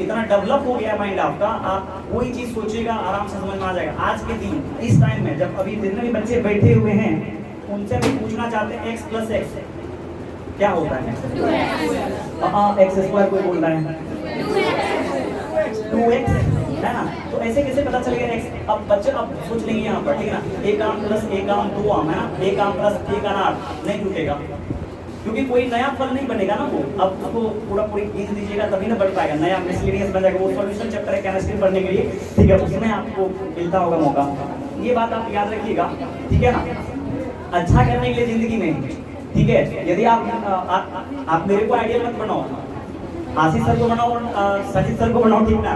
Speaker 2: इतना डेवलप हो गया माइंड आपका, आप कोई चीज़ सोचिएगा आराम से समझ में आ जाएगा। आज के दिन इस टाइम में जब अभी जितने भी बच्चे बैठे हुए हैं उनसे भी पूछना चाहते हैं x + x क्या होता है? x² कोई बोल रहा है 2x, है ना। तो ऐसे कैसे पता चलेगा x? अब बच्चे अब सोच लेंगे यहाँ पर, ठीक है ना, 1 आम + 1 आम 2 आम, है ना, 1 आम + 1 अनार नहीं टूटेगा, क्योंकि कोई नया फल नहीं बनेगा ना वो, अब उसको पूरी गिन दीजिएगा तभी ना बढ़ पाएगा, नया मिसलेनियस बन जाएगा। वो सॉल्यूशन चैप्टर है केमिस्ट्री पढ़ने के लिए, ठीक है, उसमें आपको मिलता होगा मौका, ये बात आप याद रखिएगा, ठीक है ना। अच्छा करने के लिए जिंदगी में, ठीक है, यदि आप मेरे को आइडियल मत बनाओ, आशीष सर को बनाओ और सचित सर को बनाओ, ठीक ना,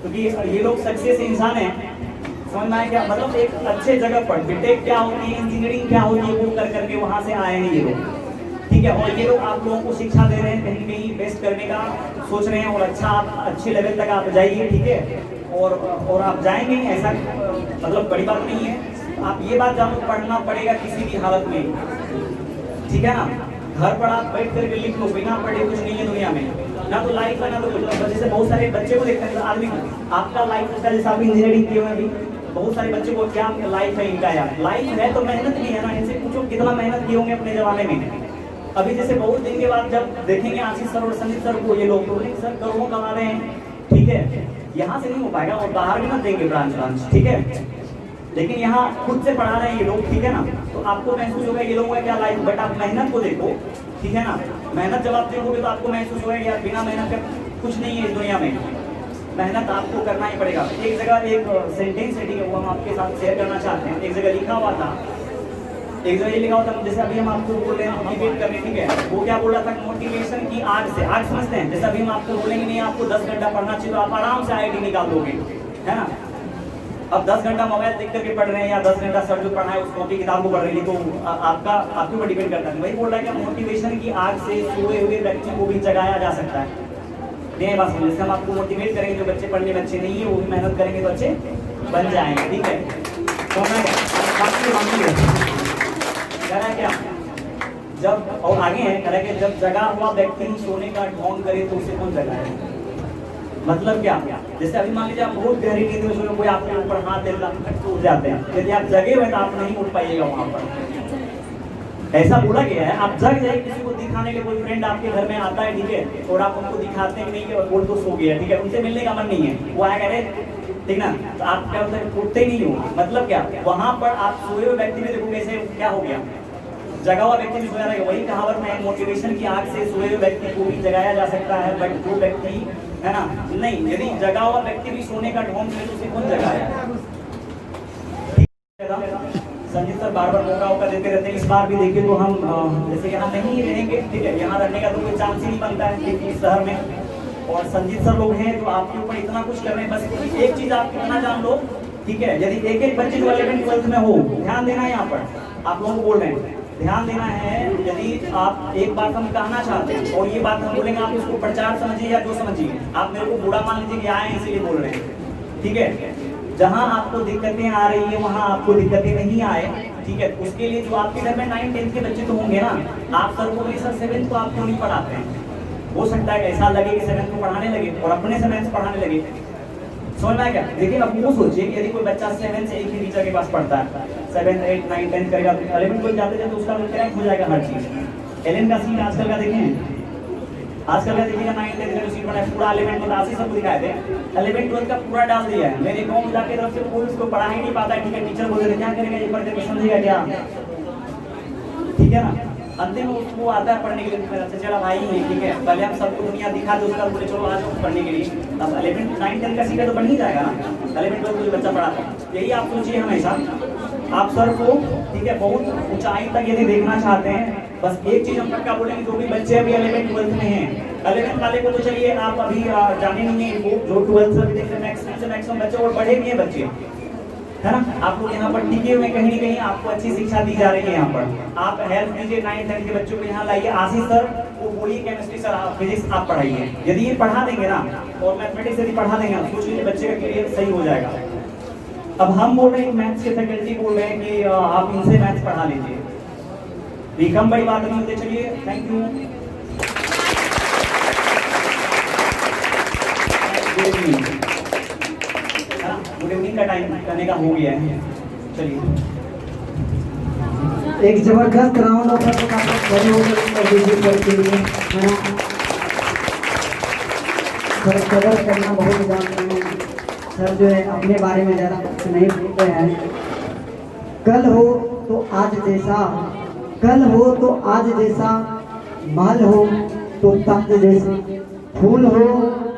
Speaker 2: क्योंकि ये लोग सक्सेस इंसान हैं, समझ में आया क्या मतलब। एक अच्छे जगह पर बीटेक क्या होती है, इंजीनियरिंग क्या होती है, वो कर करके वहां से आए हैं ये लोग, ठीक है। और ये लोग आप लोगों को शिक्षा दे रहे हैं, कहीं कहीं बेस्ट करने का सोच रहे हैं, और अच्छा आप अच्छे लेवल तक आप जाइए, ठीक है, और आप जाएंगे, ऐसा मतलब बड़ी बात नहीं है। आप ये बात जानो, पढ़ना पड़ेगा किसी भी हालत में, ठीक है ना। घर पर आप बैठ करके लिख लो, बिना पढ़े कुछ नहीं है दुनिया में, ना तो लाइफ है ना तो कुछ। जैसे बहुत सारे बच्चे को देखते हैं आदमी, आपका लाइफ होता है, जैसे आप इंजीनियरिंग किए हुए अभी, बहुत सारे बच्चे को क्या लाइफ है इनका, यार लाइफ है तो मेहनत भी है ना। इनसे पूछो कितना मेहनत किए होंगे अपने जमाने में। अभी जैसे बहुत दिन के बाद जब देखेंगे आशीष सर और संदीप सर को, ये लोग तो बोलेंगे सर करोड़ों कमा रहे हैं, ठीक है, यहाँ से नहीं हो पाएगा, और बाहर भी ना देंगे ब्रांच, ठीक है, लेकिन यहाँ खुद से पढ़ा रहे हैं ये लोग, ठीक है ना। तो आपको महसूस होगा ये लोगों का क्या लाइफ, बट आप मेहनत को देखो, ठीक है ना। मेहनत जब आप देखोगे तो आपको महसूस होगा यार बिना मेहनत का कुछ नहीं है इस दुनिया में, मेहनत आपको करना ही पड़ेगा। एक जगह एक सेंटेंस है, ठीक है, वो हम आपके साथ शेयर करना चाहते हैं। एक जगह लिखा हुआ था, एक जगह ये लिखा हुआ था, जैसे अभी हम आपको बोल रहे हैं मोटिवेट करने, ठीक है, वो क्या बोल रहा था, मोटिवेशन की आग से, आग समझते हैं, जैसे अभी हम आपको बोलेंगे नहीं आपको 10 घंटा पढ़ना चाहिए, तो आप आराम से IIT निकाल दोगे, है ना। अब 10 घंटा मोबाइल देख करके पढ़ रहे हैं या 10 घंटा सर जो पढ़ा है उस कॉपी किताब को पढ़ रहे हैं, तो आपके ऊपर डिपेंड करता है। वही बोल रहा है कि मोटिवेशन की आग से सोए हुए व्यक्ति को भी जगाया जा सकता है। नहीं बात समझ, हम आपको मोटिवेट करेंगे, जो बच्चे पढ़ने बच्चे नहीं है वो भी मेहनत करेंगे तो अच्छे बन जाएंगे, ठीक है। तो मैं कह रहा है क्या, जब और आगे है कह रहा है कि जब जगा हुआ व्यक्ति सोने का ढोंग करे तो उसे कौन जगाए। मतलब क्या, जैसे अभी मान लीजिए आप बहुत गहरी नींद में सोए, कोई आपके ऊपर हाथ दे उठ जाते हैं, यदि आप जगे हुए तो आप नहीं उठ पाइएगा वहां पर। ऐसा बोला गया है, आप जग जाए, किसी को दिखाने के कोई फ्रेंड आपके घर में आता है, ठीक है, और आप उनको दिखाते हैं नहीं कि वो तो सो गया, ठीक है, उनसे मिलने का मन नहीं है, वो आया कह रहे, ठीक ना, तो आप क्या होता है उठते नहीं हो। मतलब क्या, वहां पर आप सोए हुए व्यक्ति में देखो कैसे क्या हो गया, जगा हुआ व्यक्ति भी सोया रहेगा। वही कहावत में मोटिवेशन की आग से सोए हुए व्यक्ति को भी जगाया जा सकता है, बट जो व्यक्ति है ना नहीं, यदि जगा हुआ व्यक्ति भी सोने का ढोंग करे तो उसे कौन जगाया। संजीत सर बार बार मौका देते रहते हैं, इस बार भी देखिए तो हम जैसे यहाँ नहीं रहेंगे, ठीक है, यहाँ रहने का तो कोई चांस ही नहीं बनता है इस शहर में। और संजीत सर लोग हैं तो आपके ऊपर इतना कुछ कर रहे हैं, बस एक चीज आप इतना जान लो, ठीक है, यदि एक एक बच्चे जो 11th-12th में हो, ध्यान देना है, यहाँ पर आप लोगों को बोल रहे हैं ध्यान देना है। यदि आप एक बात हम कहना चाहते हैं और ये बात हम बोलेंगे, आप इसको प्रचार समझिए या जो समझिए, आप मेरे को बुरा मान लीजिए कि आए इसीलिए बोल रहे हैं, ठीक है। जहां आपको दिक्कतें आ रही है वहां आपको दिक्कतें नहीं आए, ठीक है, उसके लिए जो आपके घर में 9th-10th के बच्चे तो होंगे ना, आप सर को सर 7th को आप क्यों नहीं पढ़ाते हैं। हो सकता है ऐसा लगे कि 7th को पढ़ाने लगे और अपने से मैथ्स पढ़ाने लगे, समझ में आया क्या। देखिए अब वो सोचिए कि यदि कोई बच्चा 7 से एक ही टीचर के पास पढ़ता है, 7, 8, 9, 10 करेगा, 11 को जाते जाते उसका क्रैक हो जाएगा हर चीज। 11 का सीट आजकल का देखें, आजकल का देखिएगा 9, 10 का जो सीट बना है पूरा 11 में आशीष सबको दिखाए थे, 11, 12 का पूरा डाल दिया है। मेरे गाँव में जाके तरफ से कोई उसको पढ़ा ही नहीं पाता है, ठीक है, टीचर बोलते थे क्या करेगा ये पढ़ के समझेगा क्या, ठीक है ना। अंतिम में उसको आता है पढ़ने के लिए, मेरा चला भाई है, ठीक है, पहले हम सबको दुनिया दिखा दो, उसका बोले चलो आज पढ़ने के लिए। अब 11 9 10 का सीखा तो बन ही जाएगा ना, 11 12 कोई बच्चा पढ़ाता है। यही आप सोचिए हमेशा, आप सर को ठीक है बहुत ऊंचाई तक यदि देखना चाहते हैं, बस एक चीज हम पक्का बोलेंगे, जो भी बच्चे अभी 11 12 में हैं, 11 वाले को तो चलिए आप अभी जाने नहीं है, वो जो 12 से भी देख रहे मैक्सिमम से मैक्सिमम बच्चे और बड़े भी हैं बच्चे, है ना। आप लोग यहाँ पर टिके हुए कहीं ना कहीं आपको अच्छी शिक्षा दी जा रही है। यहाँ पर आप हेल्प कीजिए 9 10 के बच्चों को यहाँ लाइए। आशीष सर वो बोलिए केमिस्ट्री सर आप फिजिक्स आप पढ़ाइए। यदि ये पढ़ा देंगे ना और मैथमेटिक्स यदि पढ़ा देंगे, सोच लीजिए बच्चे का करियर सही हो जाएगा। अब हम बोल रहे हैं मैथ्स के फैकल्टी बोल रहे हैं कि आप इनसे मैथ्स पढ़ा लीजिए, ये कम बड़ी बात नहीं होती। चलिए थैंक यू। गुड इवनिंग का टाइम करने का हो गया है। चलिए
Speaker 1: एक जबरदस्त राउंड ऑफ अप्लॉज खड़े होकर कर दीजिए सर के लिए, है ना। सर कदर करना बहुत जानते हैं सर, जो है अपने बारे में ज़्यादा कुछ नहीं बोलते हैं। कल हो तो आज जैसा, कल हो तो आज जैसा, माल हो तो तख्त जैसा, फूल हो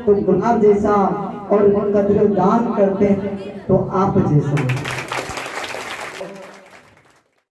Speaker 1: तो गुलाब जैसा, और कद्र दान करते हैं तो आप जैसा।